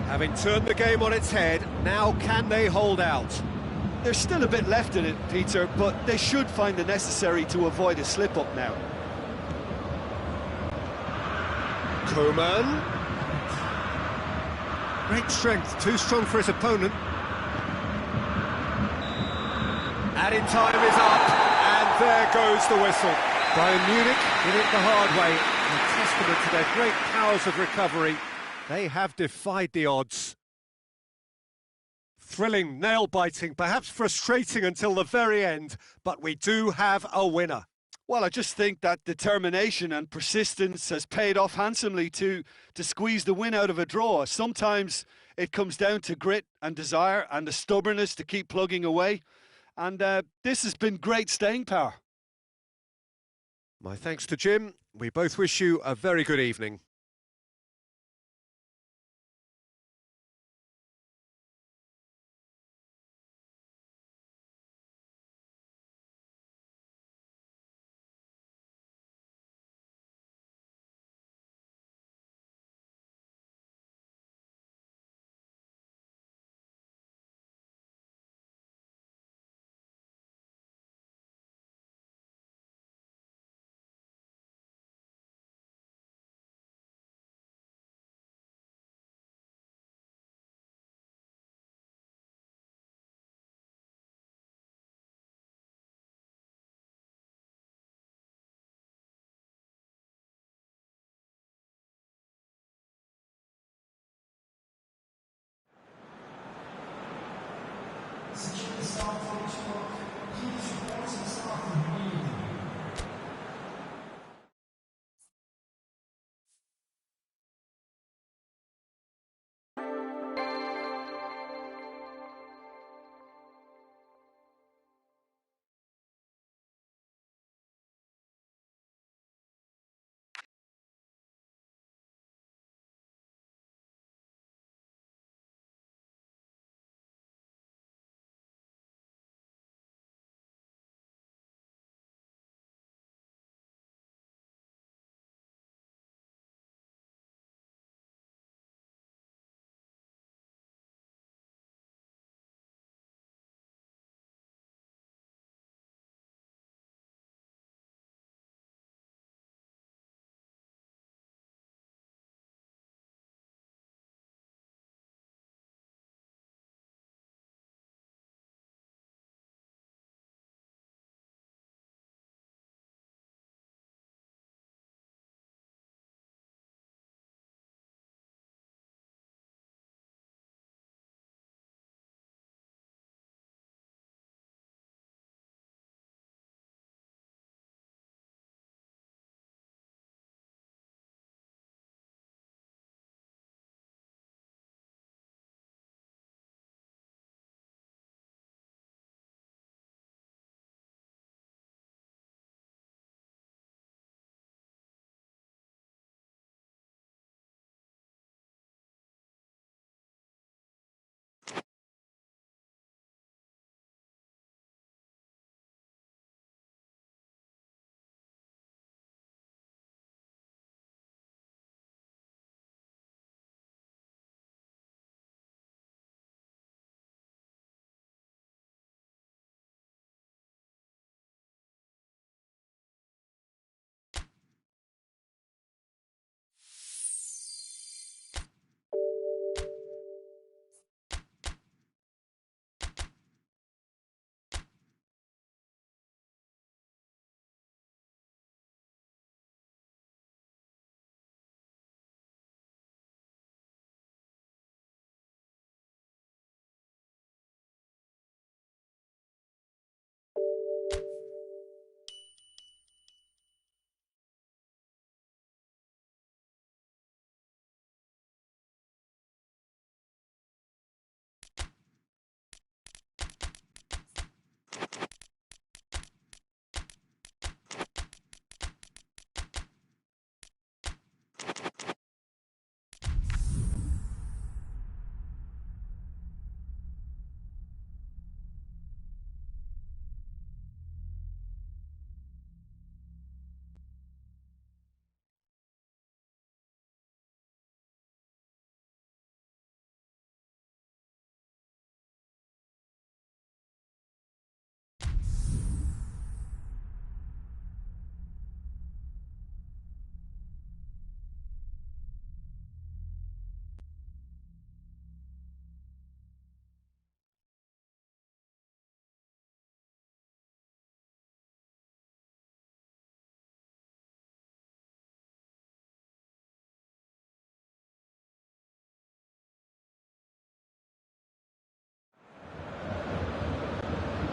Having turned the game on its head, now can they hold out? There's still a bit left in it, Peter, but they should find the necessary to avoid a slip-up now. Koeman. Great strength, too strong for his opponent. Added time is up, and there goes the whistle. Bayern Munich did it the hard way, a testament to their great powers of recovery. They have defied the odds. Thrilling, nail-biting, perhaps frustrating until the very end, but we do have a winner. Well, I just think that determination and persistence has paid off handsomely to squeeze the win out of a draw. Sometimes it comes down to grit and desire and the stubbornness to keep plugging away. And this has been great staying power. My thanks to Jim. We both wish you a very good evening.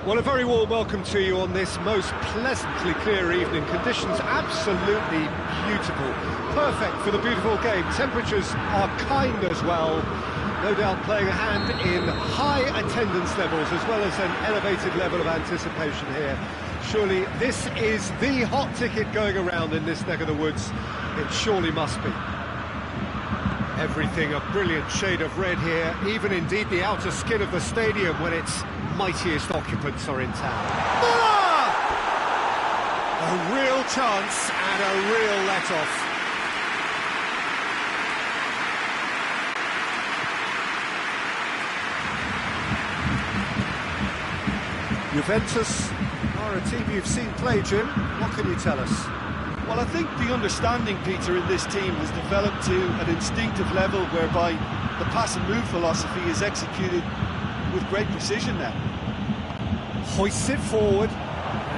Well, a very warm welcome to you on this most pleasantly clear evening. Conditions absolutely beautiful. Perfect for the beautiful game. Temperatures are kind as well. No doubt playing a hand in high attendance levels as well as an elevated level of anticipation here. Surely this is the hot ticket going around in this neck of the woods. It surely must be. Everything a brilliant shade of red here, even indeed the outer skin of the stadium when its mightiest occupants are in town. Ah! A real chance and a real let-off. Juventus are a team you've seen play, Jim. What can you tell us? Well, I think the understanding, Peter, in this team has developed to an instinctive level whereby the pass and move philosophy is executed with great precision now. Hoists it forward,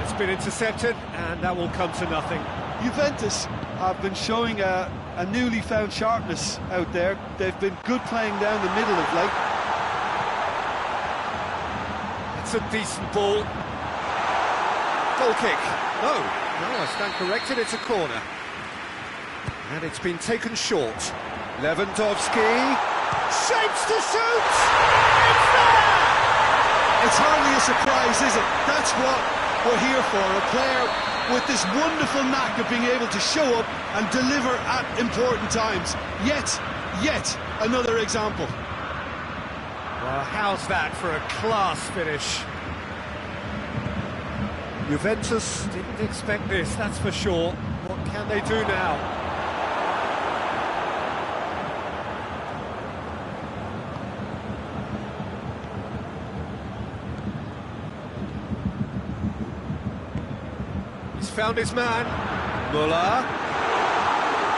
it's been intercepted, and that will come to nothing. Juventus have been showing a newly found sharpness out there. They've been good playing down the middle of late. It's a decent ball. Goal kick. No, I stand corrected, it's a corner. And it's been taken short. Lewandowski shapes to shoot! It's there! It's hardly a surprise, is it? That's what we're here for, a player with this wonderful knack of being able to show up and deliver at important times. Yet another example. Well, how's that for a class finish? Juventus didn't expect this, that's for sure. What can they do now? He's found his man. Muller.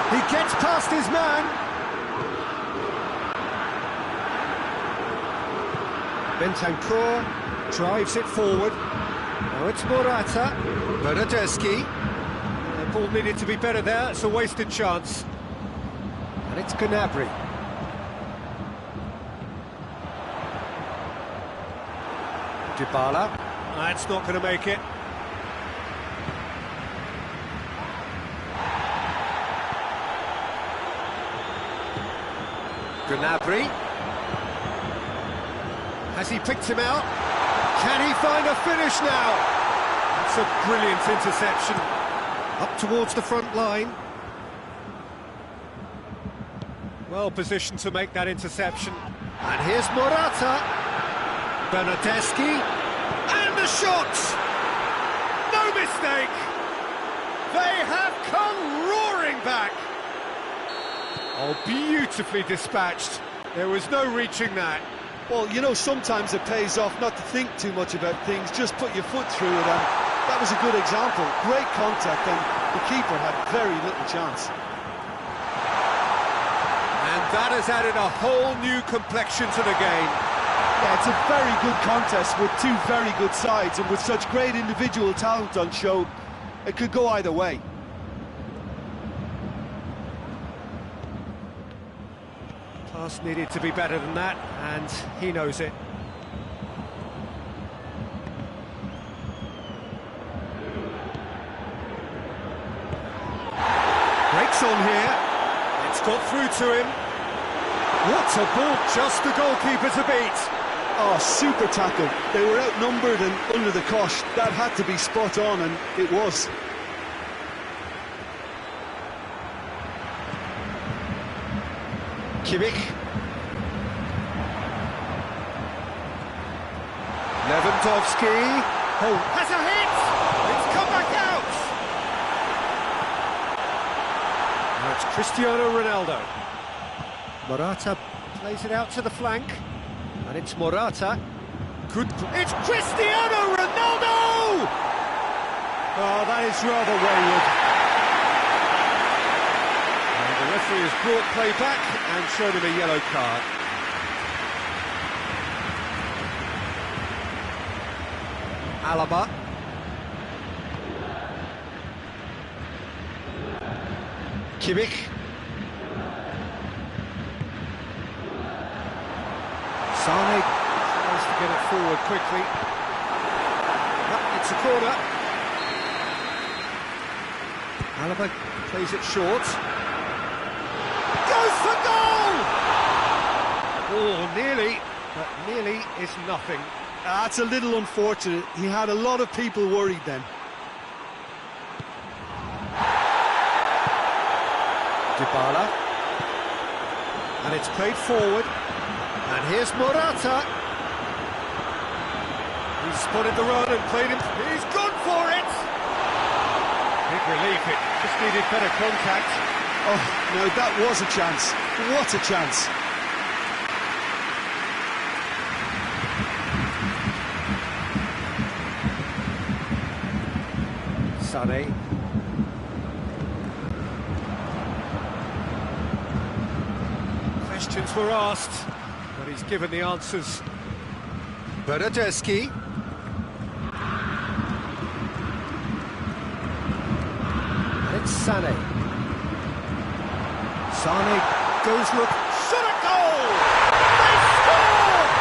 He gets past his man. Bentancur drives it forward. Now it's Morata. Bernardeschi. The ball needed to be better there. It's a wasted chance. And it's Gnabry. Dybala. That's not going to make it. Gnabry. Has he picked him out? Can he find a finish now? That's a brilliant interception. Up towards the front line. Well positioned to make that interception. And here's Morata. Bernardeschi. And the shot! No mistake! They have come roaring back. Oh, beautifully dispatched. There was no reaching that. Well, you know, sometimes it pays off not to think too much about things, just put your foot through it, and that was a good example. Great contact, and the keeper had very little chance. And that has added a whole new complexion to the game. Yeah, it's a very good contest with two very good sides, and with such great individual talent on show, it could go either way. Pass needed to be better than that, and he knows it. Breaks on here. It's got through to him. What a ball, just the goalkeeper to beat. Oh, super tackle. They were outnumbered and under the cosh. That had to be spot on, and it was. Kimmich. Lewandowski. Oh, has a hit! It's come back out! Now it's Cristiano Ronaldo. Morata plays it out to the flank. And it's Morata. Good. It's Cristiano Ronaldo! Oh, that is rather wayward. The referee has brought play back and shown him a yellow card. Alaba. Kimmich. Sane tries to get it forward quickly. takes a corner. Alaba plays it short. Goes for goal! Oh, nearly, but nearly is nothing. That's a little unfortunate. He had a lot of people worried then. Dybala. And it's played forward. And here's Morata. He's spotted the run and played him. He's gone for it! Big relief, it just needed better contact. Oh, no, that was a chance. What a chance. Sané. Questions were asked, but he's given the answers. Bernardeschi. It's Sané. Sané goes look. Shot a goal! They score!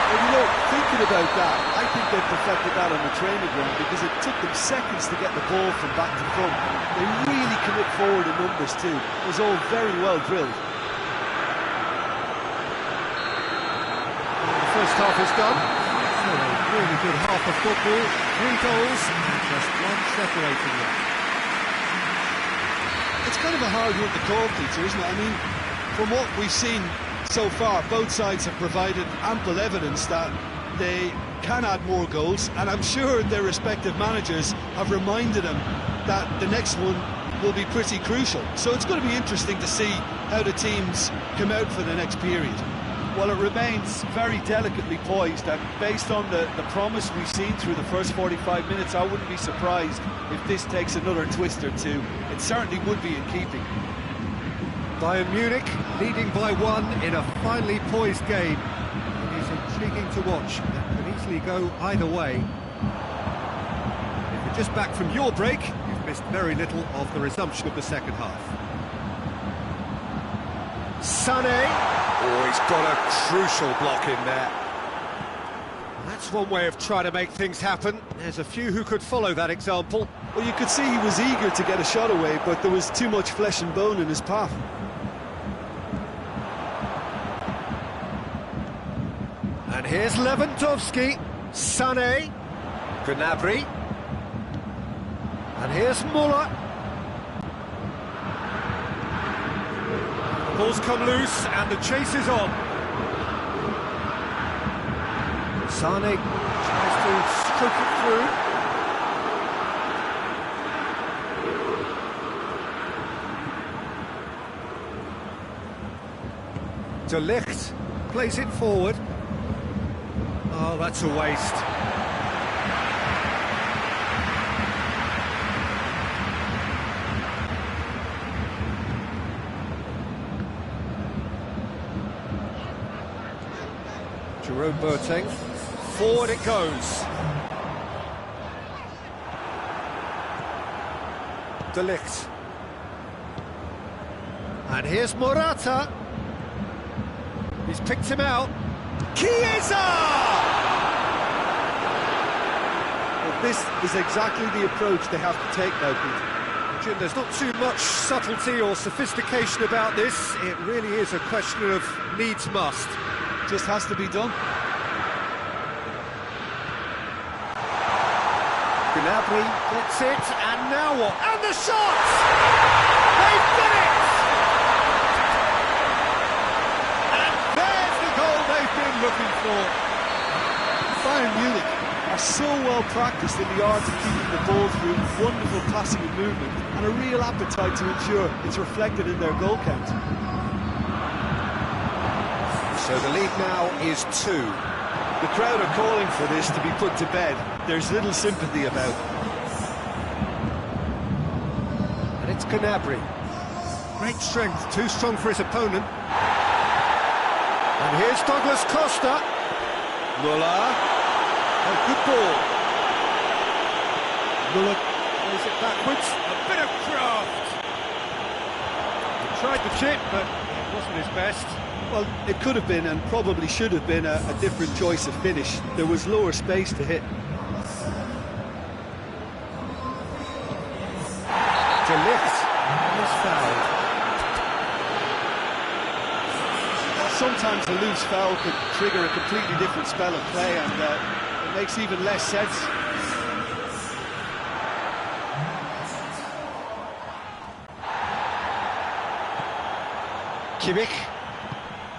And you know, thinking about that, I think they perfected that on the training ground because it took them seconds to get the ball from back to front. They really commit forward in numbers too. It was all very well drilled. The first half is done. So a really good half of football. 3 goals and just one separating them. It's kind of a hard one to call, Peter, isn't it? I mean, from what we've seen so far, both sides have provided ample evidence that they can add more goals, and I'm sure their respective managers have reminded them that the next one will be pretty crucial. So it's going to be interesting to see how the teams come out for the next period. Well, it remains very delicately poised, and based on the promise we've seen through the first 45 minutes, I wouldn't be surprised if this takes another twist or two. It certainly would be in keeping. Bayern Munich leading by 1 in a finely poised game. It is intriguing to watch. It can easily go either way. If you're just back from your break, you've missed very little of the resumption of the second half. Sané. Oh, he's got a crucial block in there. That's one way of trying to make things happen. There's a few who could follow that example. Well, you could see he was eager to get a shot away, but there was too much flesh and bone in his path. And here's Lewandowski. Sané. Gnabry. And here's Muller. Ball's come loose and the chase is on. Sané tries to stroke it through. De Ligt plays it forward. Oh, that's a waste. Jerome Boateng, forward it goes. De Ligt. And here's Morata. He's picked him out. Chiesa! Well, this is exactly the approach they have to take now, Peter. Jim, there's not too much subtlety or sophistication about this. It really is a question of needs must. Just has to be done. Gnabry gets it, and now what? And the shot! They've done it! And there's the goal they've been looking for. Bayern Munich are so well practiced in the art of keeping the ball through wonderful passing and movement, and a real appetite to ensure it's reflected in their goal count. So the lead now is 2. The crowd are calling for this to be put to bed. There's little sympathy about. And it's Gnabry. Great strength, too strong for his opponent. And here's Douglas Costa. Muller. A good ball. Muller plays it backwards. A bit of craft. He tried the chip, but it wasn't his best. Well, it could have been and probably should have been a different choice of finish. There was lower space to hit. sometimes a loose foul could trigger a completely different spell of play, and it makes even less sense.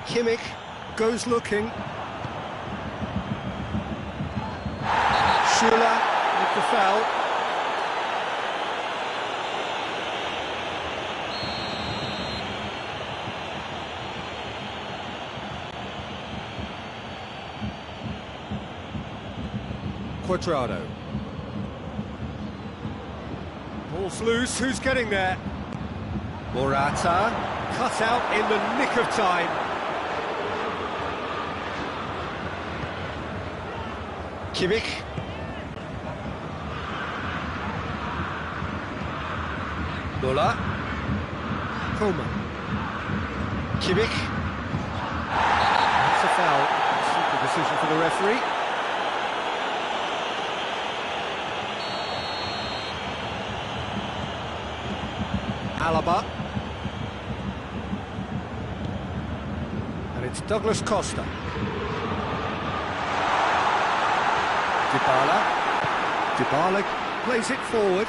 Kimmich goes looking. Schüller with the foul. Quadrado. Ball's loose, who's getting there? Morata, cut out in the nick of time. Kimmich. Müller. Coleman. Kimmich. That's a foul. Simple decision for the referee. Alaba. And it's Douglas Costa. Dybala plays it forward,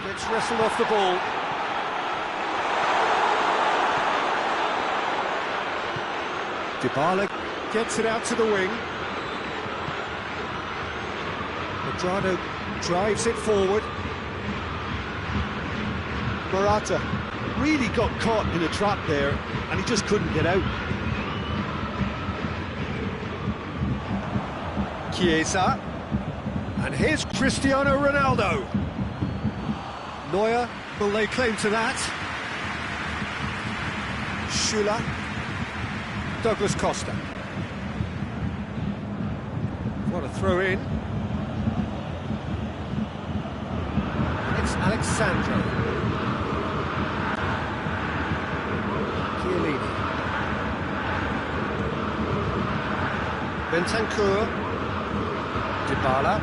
gets wrestled off the ball. Dybala gets it out to the wing. Quadrado drives it forward. Morata really got caught in a trap there, and he just couldn't get out. Chiesa. And here's Cristiano Ronaldo. Neuer will lay claim to that. Schüller. Douglas Costa. What a throw in. It's Alexandro. Chiellini. Bentancur. Dybala.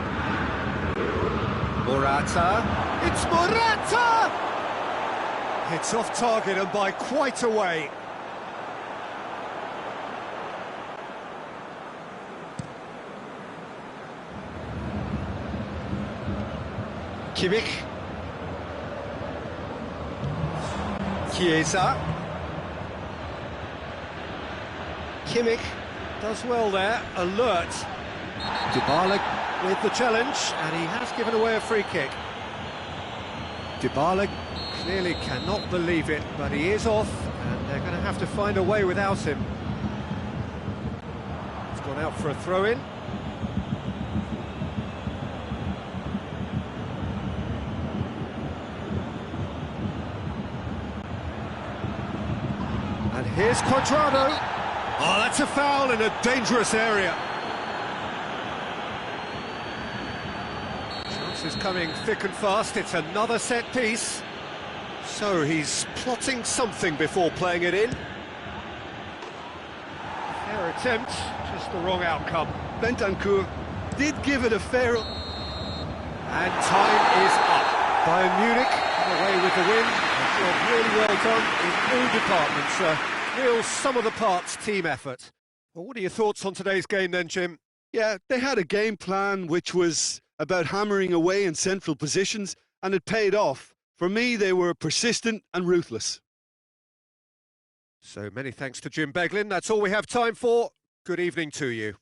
Morata. It's Morata! It's off target and by quite a way. Kimmich. Chiesa. Kimmich does well there, alert. Dybala with the challenge, and he has given away a free kick. Dybala clearly cannot believe it, but he is off, and they're going to have to find a way without him. He's gone out for a throw-in. And here's Quadrado. Oh, that's a foul in a dangerous area. Is coming thick and fast. It's another set piece. So he's plotting something before playing it in. Fair attempt, just the wrong outcome. Bentancur did give it a fair... And time is up. Bayern Munich away with the win. A job really well done in all departments. A real sum-of-the-parts team effort. Well, what are your thoughts on today's game then, Jim? Yeah, they had a game plan which was about hammering away in central positions, and it paid off. For me, they were persistent and ruthless. So many thanks to Jim Beglin. That's all we have time for. Good evening to you.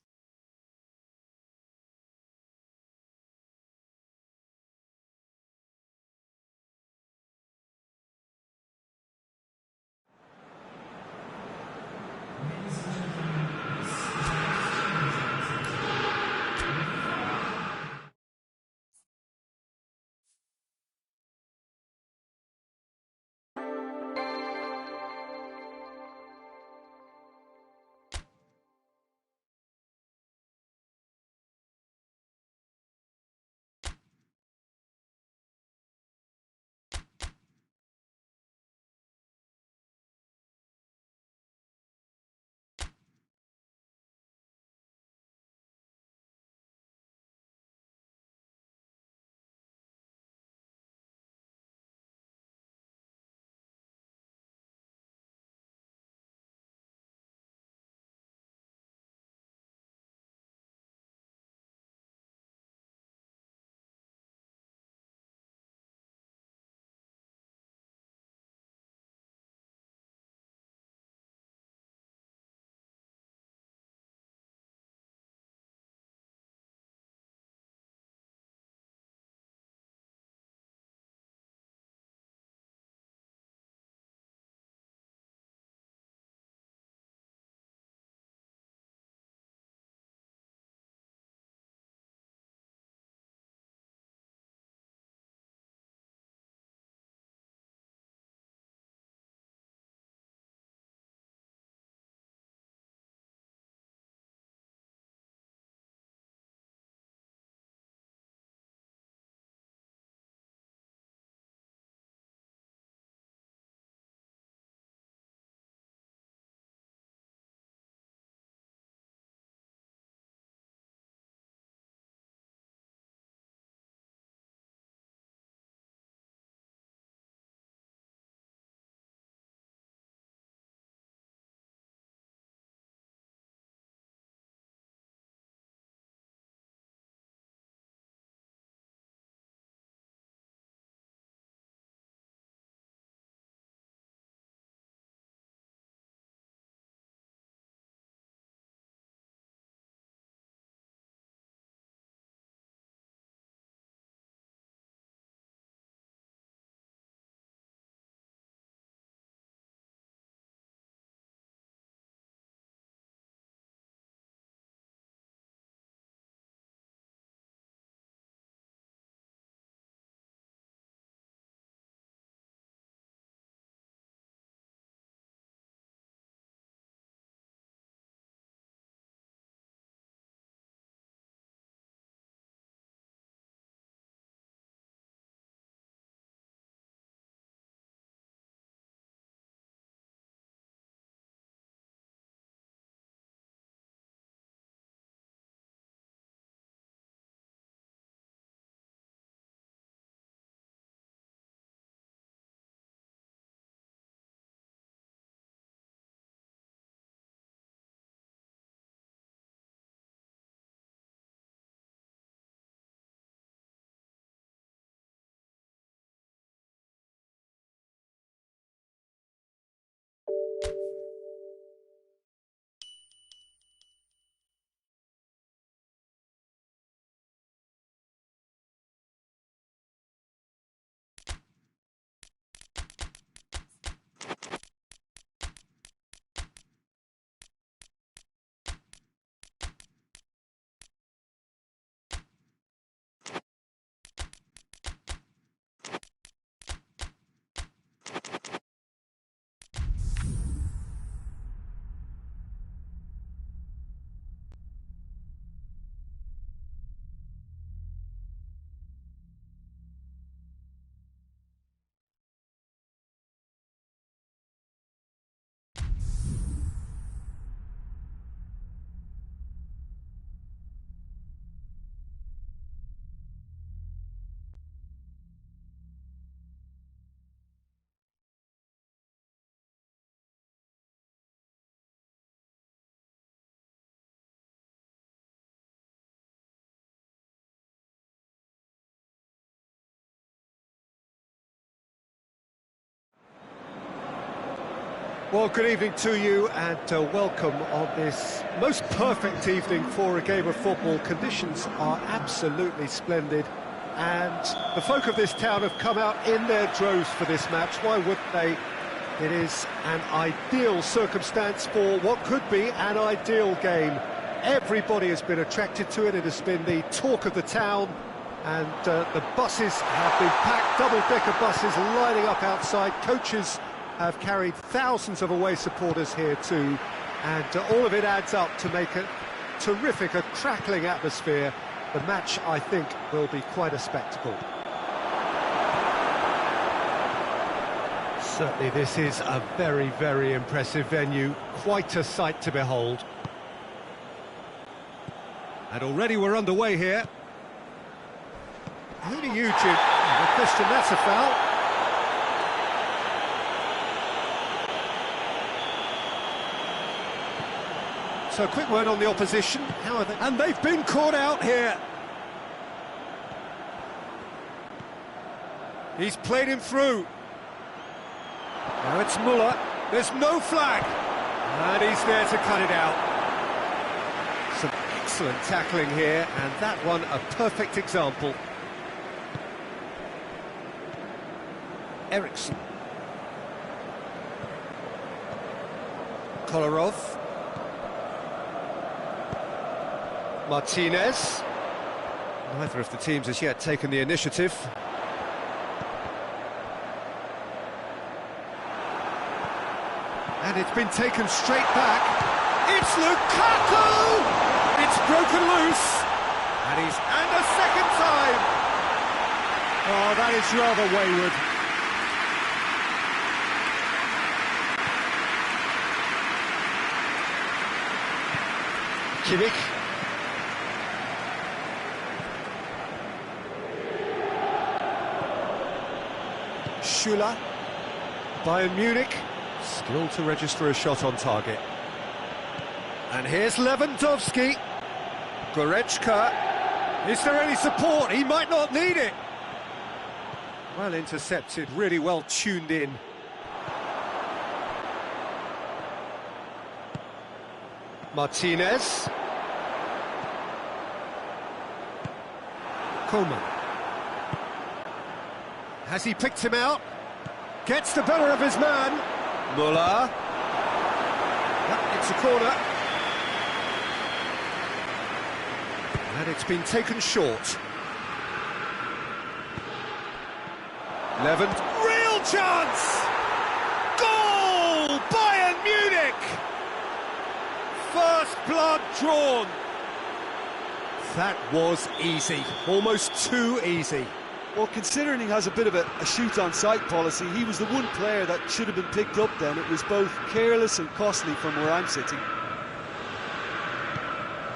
Well, good evening to you and welcome on this most perfect evening for a game of football. Conditions are absolutely splendid and the folk of this town have come out in their droves for this match. Why wouldn't they? It is an ideal circumstance for what could be an ideal game. Everybody has been attracted to it. It has been the talk of the town, and the buses have been packed, double-decker buses lining up outside. Coaches have carried thousands of away supporters here too, and all of it adds up to make a terrific, a crackling atmosphere. The match, I think, will be quite a spectacle. Certainly this is a very, very impressive venue, quite a sight to behold. And already we're underway here. Who do you, Jim? Well, Christian, that's a foul. So, a quick word on the opposition. How are they? And they've been caught out here. He's played him through. Now it's Muller. There's no flag. And he's there to cut it out. Some excellent tackling here, and that one a perfect example. Eriksson. Kolarov. Martinez. Neither of the teams has yet taken the initiative. And it's been taken straight back. It's Lukaku! It's broken loose. And a second time. Oh, that is rather wayward. Kimmich. Schüller. Bayern Munich. Still to register a shot on target. And here's Lewandowski. Goretzka. Is there any support? He might not need it. Well intercepted, really well tuned in. Martinez. Coleman. Has he picked him out? Gets the better of his man. Muller. Yep, it's a corner. And it's been taken short. Real chance! Goal! Bayern Munich! First blood drawn. That was easy, almost too easy. Well, considering he has a bit of a shoot-on-sight policy, he was the one player that should have been picked up then. It was both careless and costly from where I'm sitting.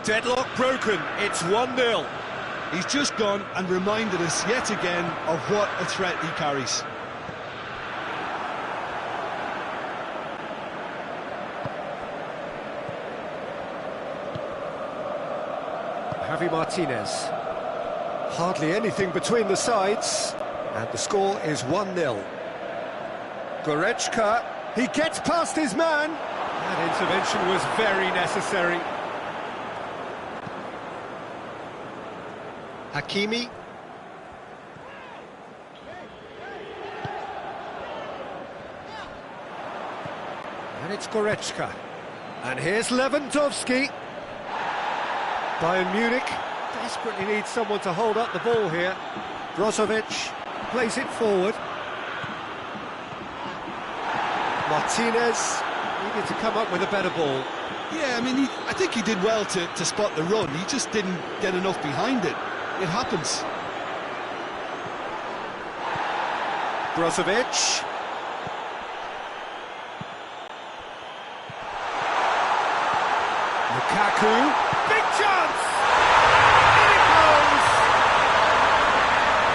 Deadlock broken, it's 1-0. He's just gone and reminded us yet again of what a threat he carries. Javi Martinez. Hardly anything between the sides, and the score is 1-0. Goretzka, he gets past his man. That intervention was very necessary. Hakimi. And it's Goretzka. And here's Lewandowski. Bayern Munich desperately needs someone to hold up the ball here. Brozovic plays it forward. Martinez needed to come up with a better ball. Yeah, I mean, I think he did well to spot the run. He just didn't get enough behind it. It happens. Brozovic. Lukaku. Big chance! In it goes!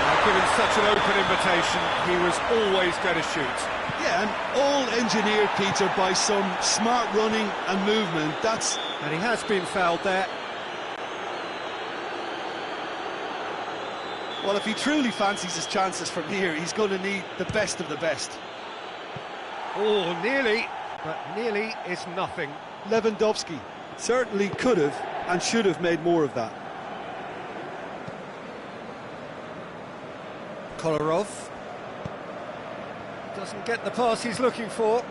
Now, given such an open invitation, he was always going to shoot. Yeah, and all engineered, Peter, by some smart running and movement. And he has been fouled there. Well, if he truly fancies his chances from here, he's going to need the best of the best. Oh, nearly. but nearly is nothing. Lewandowski certainly could have and should have made more of that. Kolarov doesn't get the pass he's looking for.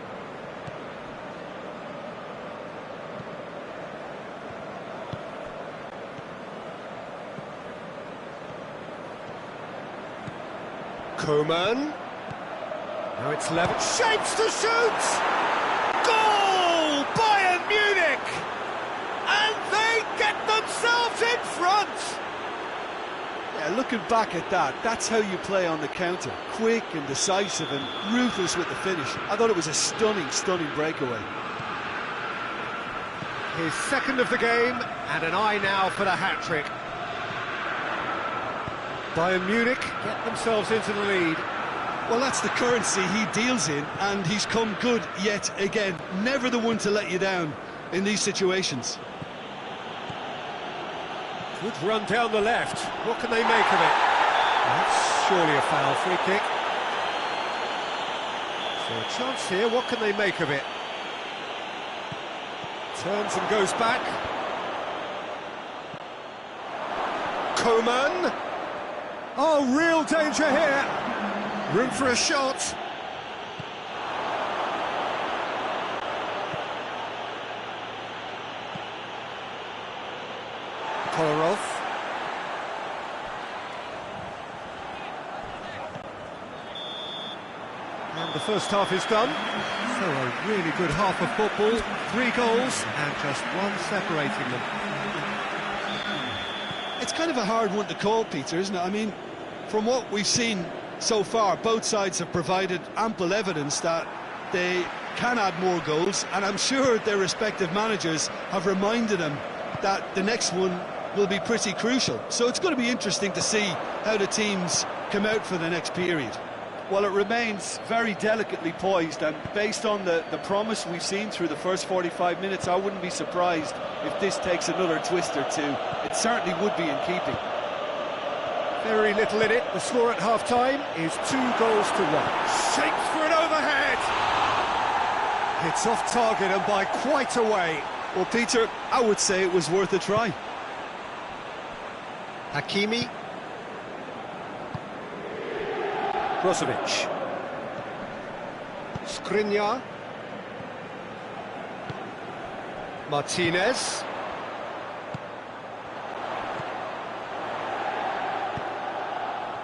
Koeman. Now it's Levin. Shapes to shoot! Goal! Bayern Munich! And they get themselves in front! Yeah, looking back at that, that's how you play on the counter. Quick and decisive and ruthless with the finish. I thought it was a stunning, stunning breakaway. His second of the game, and an eye now for the hat-trick. Bayern Munich get themselves into the lead. Well, that's the currency he deals in, and he's come good yet again. Never the one to let you down in these situations. Good run down the left. What can they make of it? That's surely a foul. Free kick. So a chance here. What can they make of it? Turns and goes back. Koeman. Oh, real danger here. Room for a shot. Kolarov. And the first half is done. So a really good half of football. 3 goals and just one separating them. It's kind of a hard one to call, Peter, isn't it? I mean, from what we've seen so far, both sides have provided ample evidence that they can add more goals, and I'm sure their respective managers have reminded them that the next one will be pretty crucial. So it's going to be interesting to see how the teams come out for the next period. Well, it remains very delicately poised, and based on the promise we've seen through the first 45 minutes, I wouldn't be surprised if this takes another twist or two. It certainly would be in keeping. Very little in it. The score at half-time is 2 goals to 1. Shapes for an overhead! It's off target and by quite a way. Well, Peter, I would say it was worth a try. Hakimi. Brozovic. Skriniar. Martinez.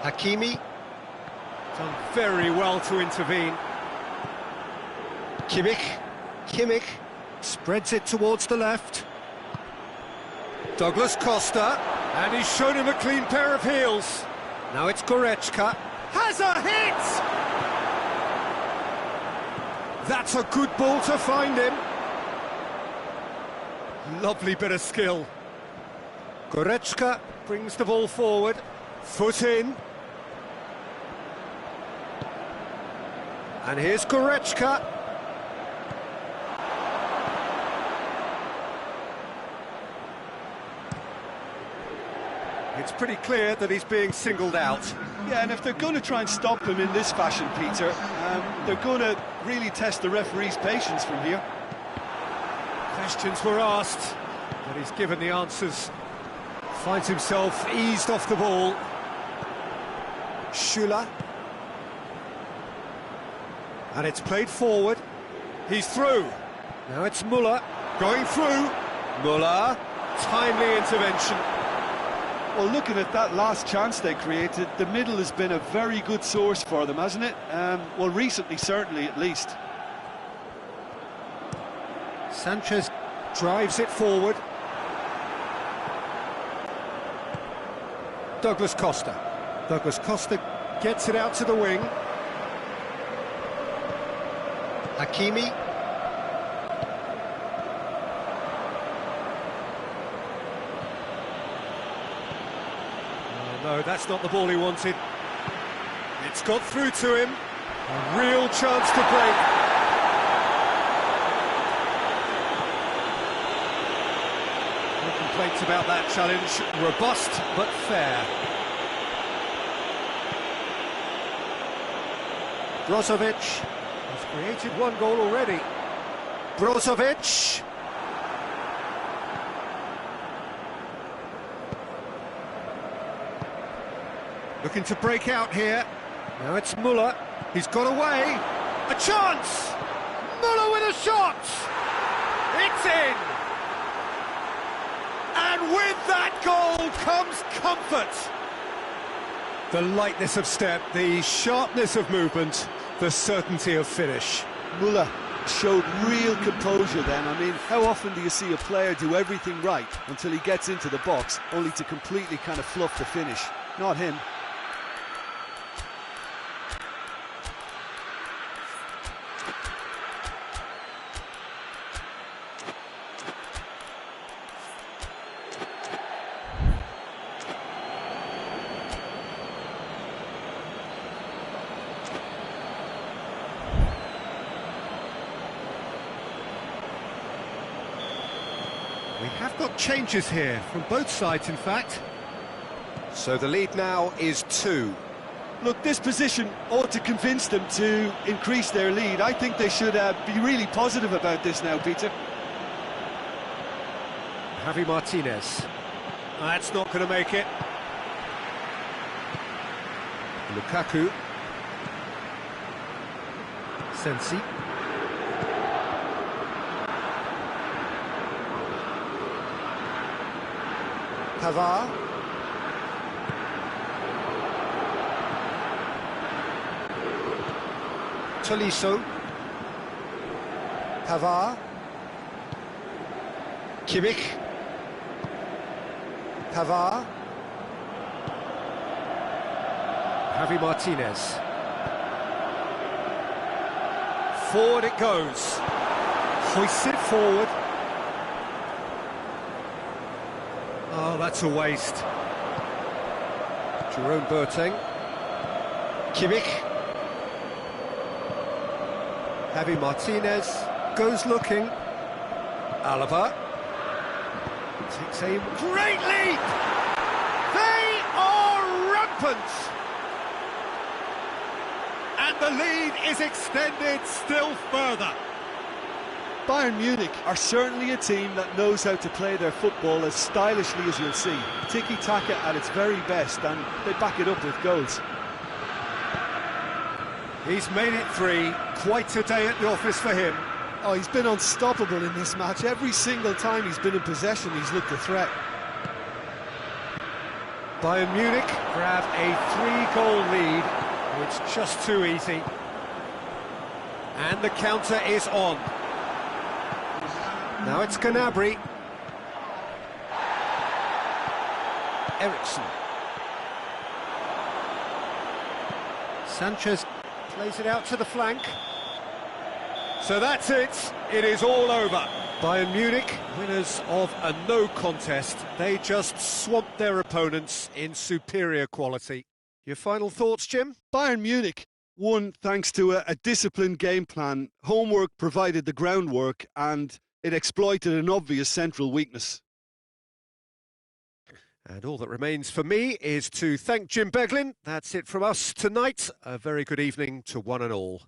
Hakimi. Done very well to intervene. Kimmich spreads it towards the left. Douglas Costa, and he's shown him a clean pair of heels. Now it's Goretzka. Has a hit! That's a good ball to find him. Lovely bit of skill. Goretzka brings the ball forward. Foot in. And here's Goretzka. It's pretty clear that he's being singled out. Yeah, and if they're going to try and stop him in this fashion, Peter, they're going to really test the referee's patience from here. Questions were asked, but he's given the answers. Finds himself eased off the ball. Schüller. And it's played forward. He's through. Now it's Müller going through. Müller, timely intervention. Well, looking at that last chance they created, the middle has been a very good source for them, hasn't it? Well, recently, certainly, at least. Sanchez drives it forward. Douglas Costa. Douglas Costa gets it out to the wing. Hakimi. No, that's not the ball he wanted. It's got through to him. A real chance to break. No complaints about that challenge. Robust, but fair. Brozovic has created 1 goal already. Brozovic. Looking to break out here. Now it's Muller. He's got away. A chance! Muller with a shot! It's in! And with that goal comes comfort. The lightness of step, the sharpness of movement, the certainty of finish. Muller showed real composure then. I mean, how often do you see a player do everything right until he gets into the box, only to completely kind of fluff the finish? Not him. We have got changes here, from both sides in fact. So the lead now is 2. Look, this position ought to convince them to increase their lead. I think they should be really positive about this now, Peter. Javi Martinez. That's not going to make it. Lukaku. Sensi. Pavard. Tolisso. Pavard. Kimmich. Pavard. Javi Martinez. Forward it goes. Hoists it forward. Oh, that's a waste. Jerome Boateng. Kimmich. Javi Martinez goes looking. Alaba takes a great leap. They are rampant. And the lead is extended still further. Bayern Munich are certainly a team that knows how to play their football as stylishly as you'll see. Tiki-taka at its very best, and they back it up with goals. He's made it 3. Quite a day at the office for him. Oh, he's been unstoppable in this match. Every single time he's been in possession, he's looked a threat. Bayern Munich grab a 3-goal lead. It's just too easy. And the counter is on. Now it's Gnabry. Eriksson. Sanchez plays it out to the flank. So that's it. It is all over. Bayern Munich, winners of a no contest. They just swamped their opponents in superior quality. Your final thoughts, Jim? Bayern Munich won thanks to a disciplined game plan. Homework provided the groundwork, and it exploited an obvious central weakness. And all that remains for me is to thank Jim Beglin. That's it from us tonight. A very good evening to one and all.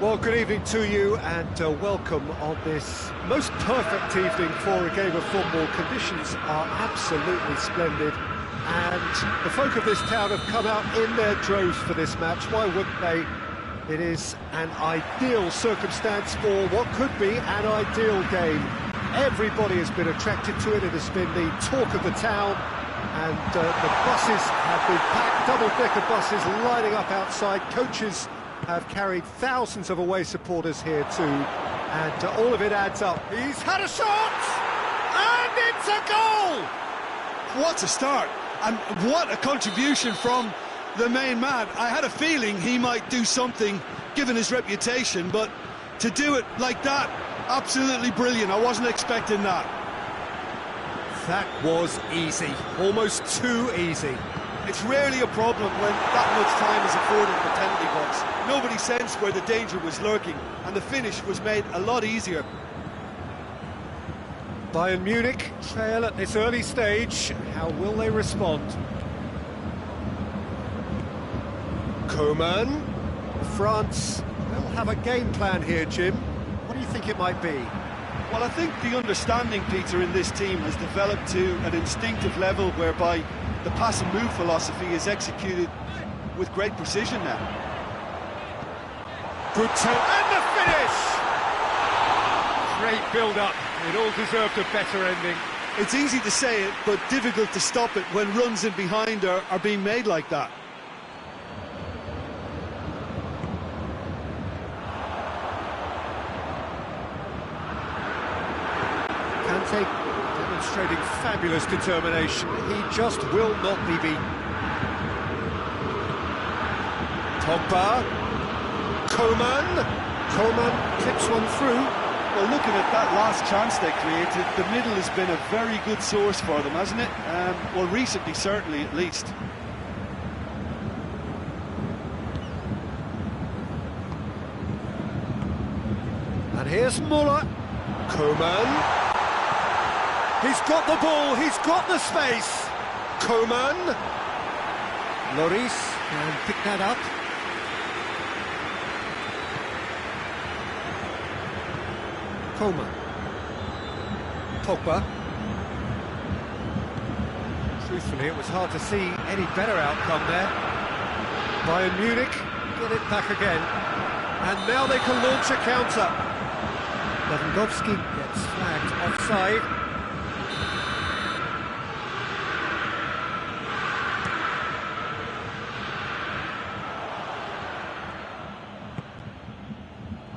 Well, good evening to you and welcome on this most perfect evening for a game of football. Conditions are absolutely splendid and the folk of this town have come out in their droves for this match. Why wouldn't they? It is an ideal circumstance for what could be an ideal game. Everybody has been attracted to it. It has been the talk of the town, and the buses have been packed, double-decker buses lining up outside. Coaches have carried thousands of away supporters here too, and all of it adds up. He's had a shot, and it's a goal! What a start, and what a contribution from the main man. I had a feeling he might do something, given his reputation, but to do it like that, absolutely brilliant. I wasn't expecting that. That was easy, almost too easy. It's rarely a problem when that much time is afforded in the penalty box. Nobody sensed where the danger was lurking, and the finish was made a lot easier. Bayern Munich trail at this early stage. How will they respond? Coman. France will have a game plan here, Jim. What do you think it might be? Well, I think the understanding, Peter, in this team has developed to an instinctive level whereby the pass and move philosophy is executed with great precision now. Good turn, and the finish! Great build-up, it all deserved a better ending. It's easy to say it, but difficult to stop it when runs in behind are being made like that. Kante demonstrating fabulous determination. He just will not be beaten. Pogba. Coman clips one through. Well, looking at that last chance they created, the middle has been a very good source for them, hasn't it? Well, recently, certainly, at least. And here's Muller. Coman. He's got the ball, he's got the space. Coman. Lloris can pick that up. Coman. Pogba. Truthfully, it was hard to see any better outcome there. Bayern Munich get it back again. And now they can launch a counter. Lewandowski gets flagged offside.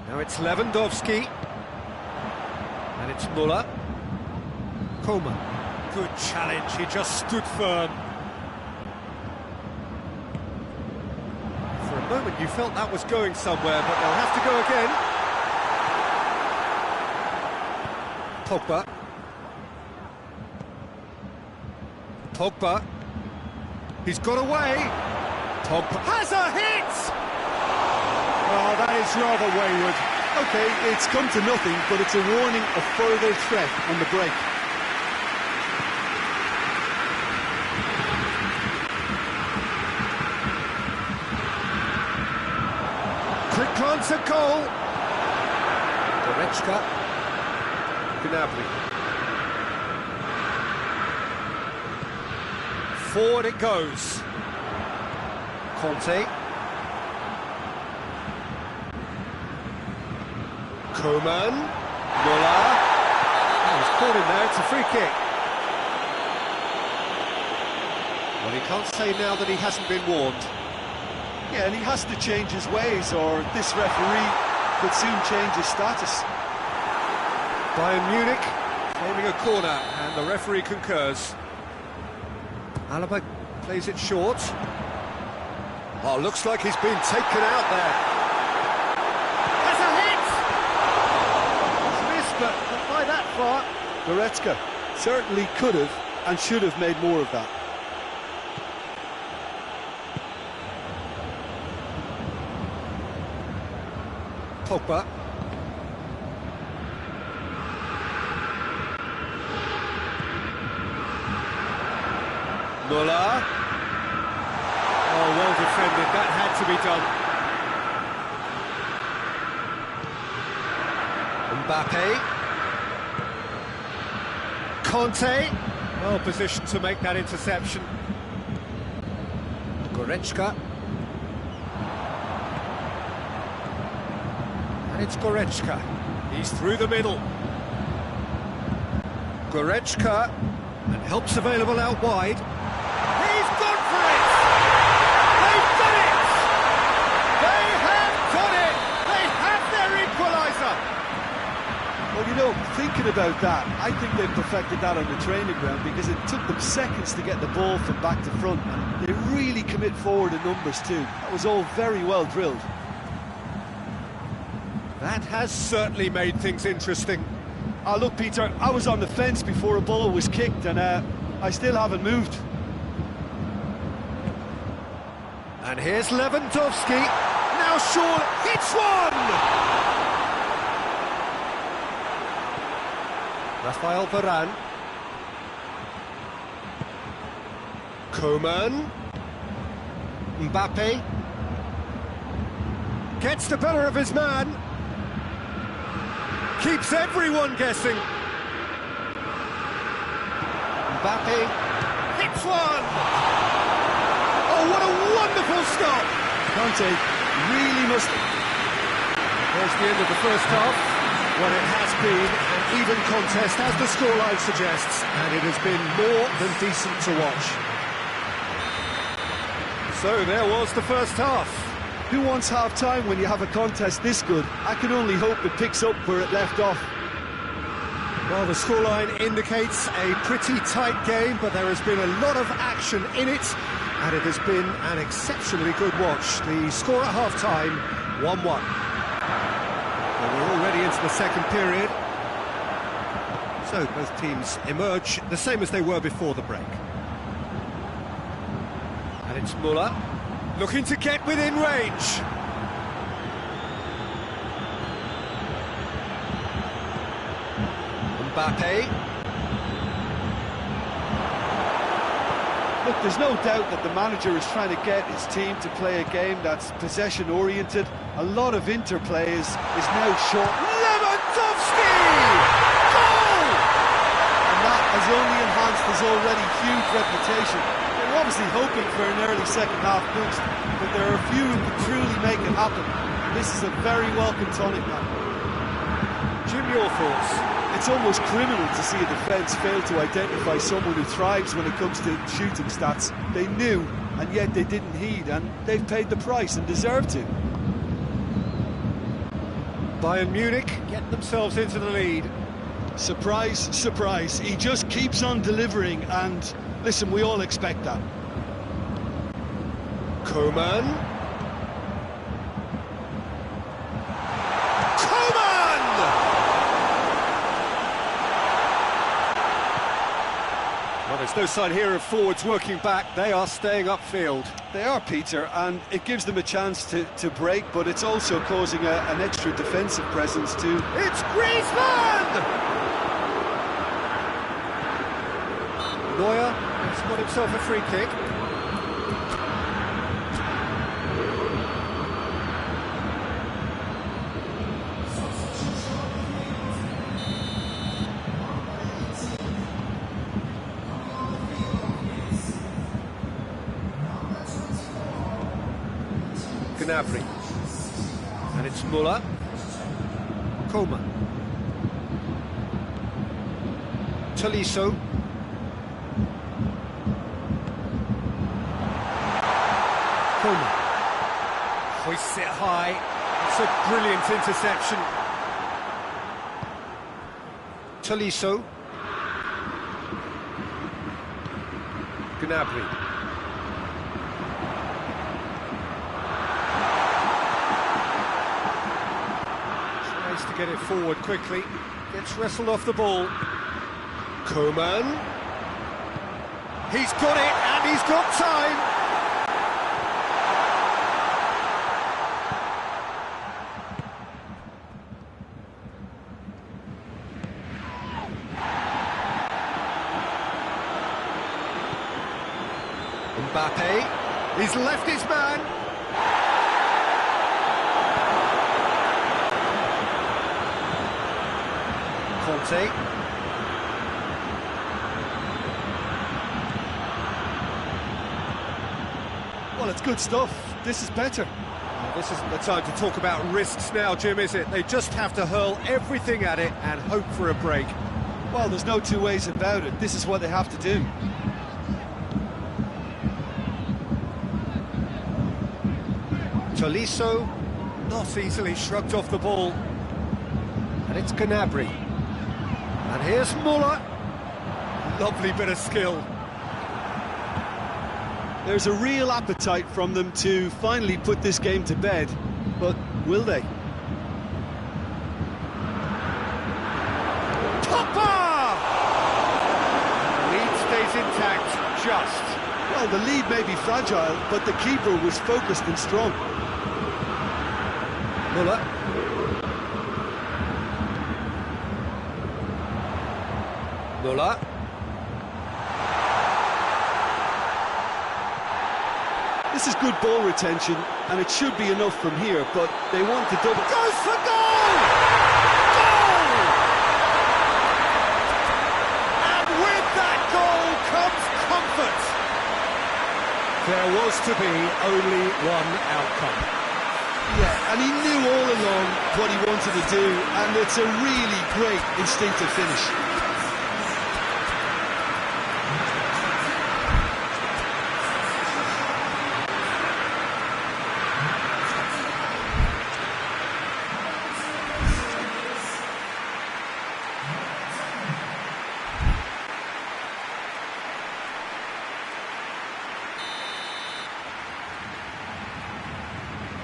Now it's Lewandowski. And it's Muller. Coman. Good challenge, he just stood firm. For a moment you felt that was going somewhere, but they'll have to go again. Pogba. He's got away. Pogba has a hit! Oh, that is rather wayward. OK, it's come to nothing, but it's a warning of further threat on the break. Quick glance at goal. Goretzka. Gnabry. Forward it goes. Conte. Coman. Muller. Oh, he's caught him there, it's a free kick. Well, he can't say now that he hasn't been warned. Yeah, and he has to change his ways, or this referee could soon change his status. Bayern Munich claiming a corner, and the referee concurs. Alaba plays it short. Oh, looks like he's been taken out there. That's a hit! It's missed, but not by that far. Goretzka certainly could have and should have made more of that. Pogba. Muller. Oh, well defended, that had to be done. Mbappe. Conte, well positioned to make that interception. Goretzka. And it's Goretzka. He's through the middle. Goretzka, and help's available out wide. He's gone for it! They've done it! They have done it! They have their equaliser! Well, you know, thinking about that, I think they've perfected that on the training ground because it took them seconds to get the ball from back to front, and they really commit forward in numbers too. That was all very well drilled. That has certainly made things interesting. Oh, look, Peter, I was on the fence before a ball was kicked, and I still haven't moved. And here's Lewandowski. Now Shaw hits one! Rafael Varane. Coman. Mbappe. Gets the better of his man. Keeps everyone guessing. Mbappe hits one! Oh, what a wonderful stop! Conte really must... There's the end of the first half. Well, it has been an even contest, as the scoreline suggests, and it has been more than decent to watch. So there was the first half. Who wants half-time when you have a contest this good? I can only hope it picks up where it left off. Well, the scoreline indicates a pretty tight game, but there has been a lot of action in it, and it has been an exceptionally good watch. The score at half-time, 1-1. Well, we're already into the second period, so both teams emerge the same as they were before the break. And it's Müller. Looking to get within range. Mbappe. Look, there's no doubt that the manager is trying to get his team to play a game that's possession-oriented. A lot of interplay is now short. Lewandowski! Goal! And that has only enhanced his already huge reputation. They're obviously hoping for an early second-half boost, but there are a few who can truly make it happen. This is a very welcome tonic now. Jim, your thoughts? It's almost criminal to see a defence fail to identify someone who thrives when it comes to shooting stats. They knew, and yet they didn't heed, and they've paid the price and deserve to. Bayern Munich get themselves into the lead. Surprise, surprise. He just keeps on delivering, and listen, we all expect that. Coman. Coman! Well, there's no sign here of forwards working back. They are staying upfield. They are, Peter, and it gives them a chance to break, but it's also causing an extra defensive presence too. It's Griezmann! Neuer has got himself a free kick. Gnabry. And it's Müller. Coman. Tolisso. Coman. Hoists it high. It's a brilliant interception. Tolisso. Gnabry. Tries to get it forward quickly. Gets wrestled off the ball. Coman. He's got it, and he's got time. Mbappe, he's left his man. Conte. Well, it's good stuff. This is better. This isn't the time to talk about risks now, Jim, is it? They just have to hurl everything at it and hope for a break. Well, there's no two ways about it. This is what they have to do. Tolisso, not easily shrugged off the ball. And it's Gnabry. And here's Muller. Lovely bit of skill. There's a real appetite from them to finally put this game to bed, but will they? Papa! The lead stays intact, just. Well, the lead may be fragile, but the keeper was focused and strong. Muller. Muller. This is good ball retention, and it should be enough from here, but they want to double... Goes for goal! Goal! And with that goal comes comfort. There was to be only one outcome. Yeah, and he knew all along what he wanted to do, and it's a really great instinctive finish.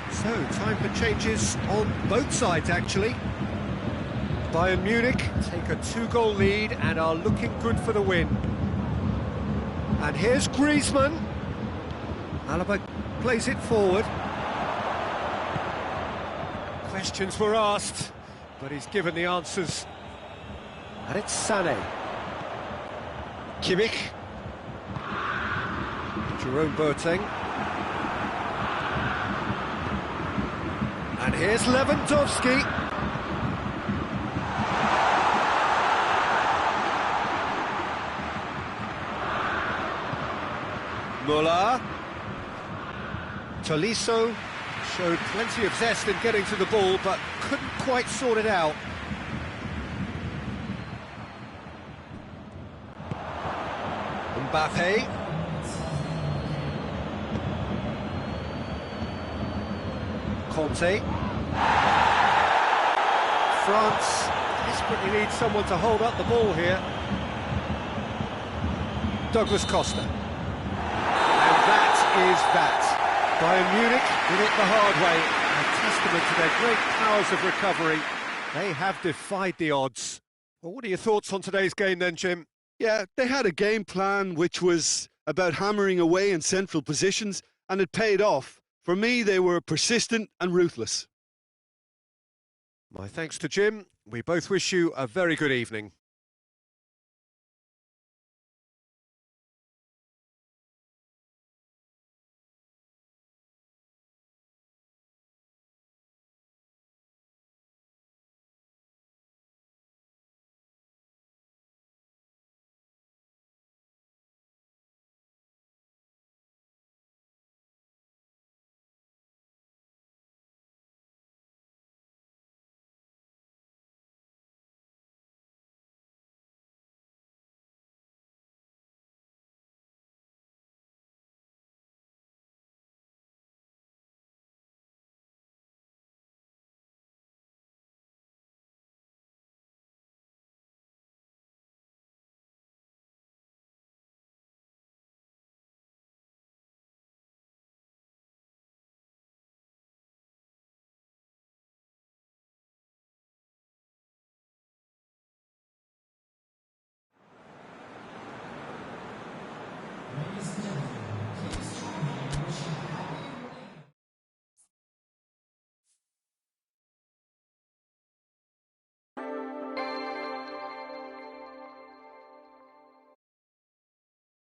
So, time for changes on both sides, actually. Bayern Munich take a 2-goal lead and are looking good for the win. And here's Griezmann. Alaba plays it forward. Questions were asked, but he's given the answers. And it's Sané. Kimmich. Jerome Boateng. And here's Lewandowski. Muller. Tolisso showed plenty of zest in getting to the ball, but couldn't quite sort it out. Mbappe. Conte. France desperately needs someone to hold up the ball here. Douglas Costa. And that is that. Bayern Munich did it the hard way. A testament to their great powers of recovery. They have defied the odds. Well, what are your thoughts on today's game then, Jim? Yeah, they had a game plan which was about hammering away in central positions, and it paid off. For me, they were persistent and ruthless. My thanks to Jim. We both wish you a very good evening.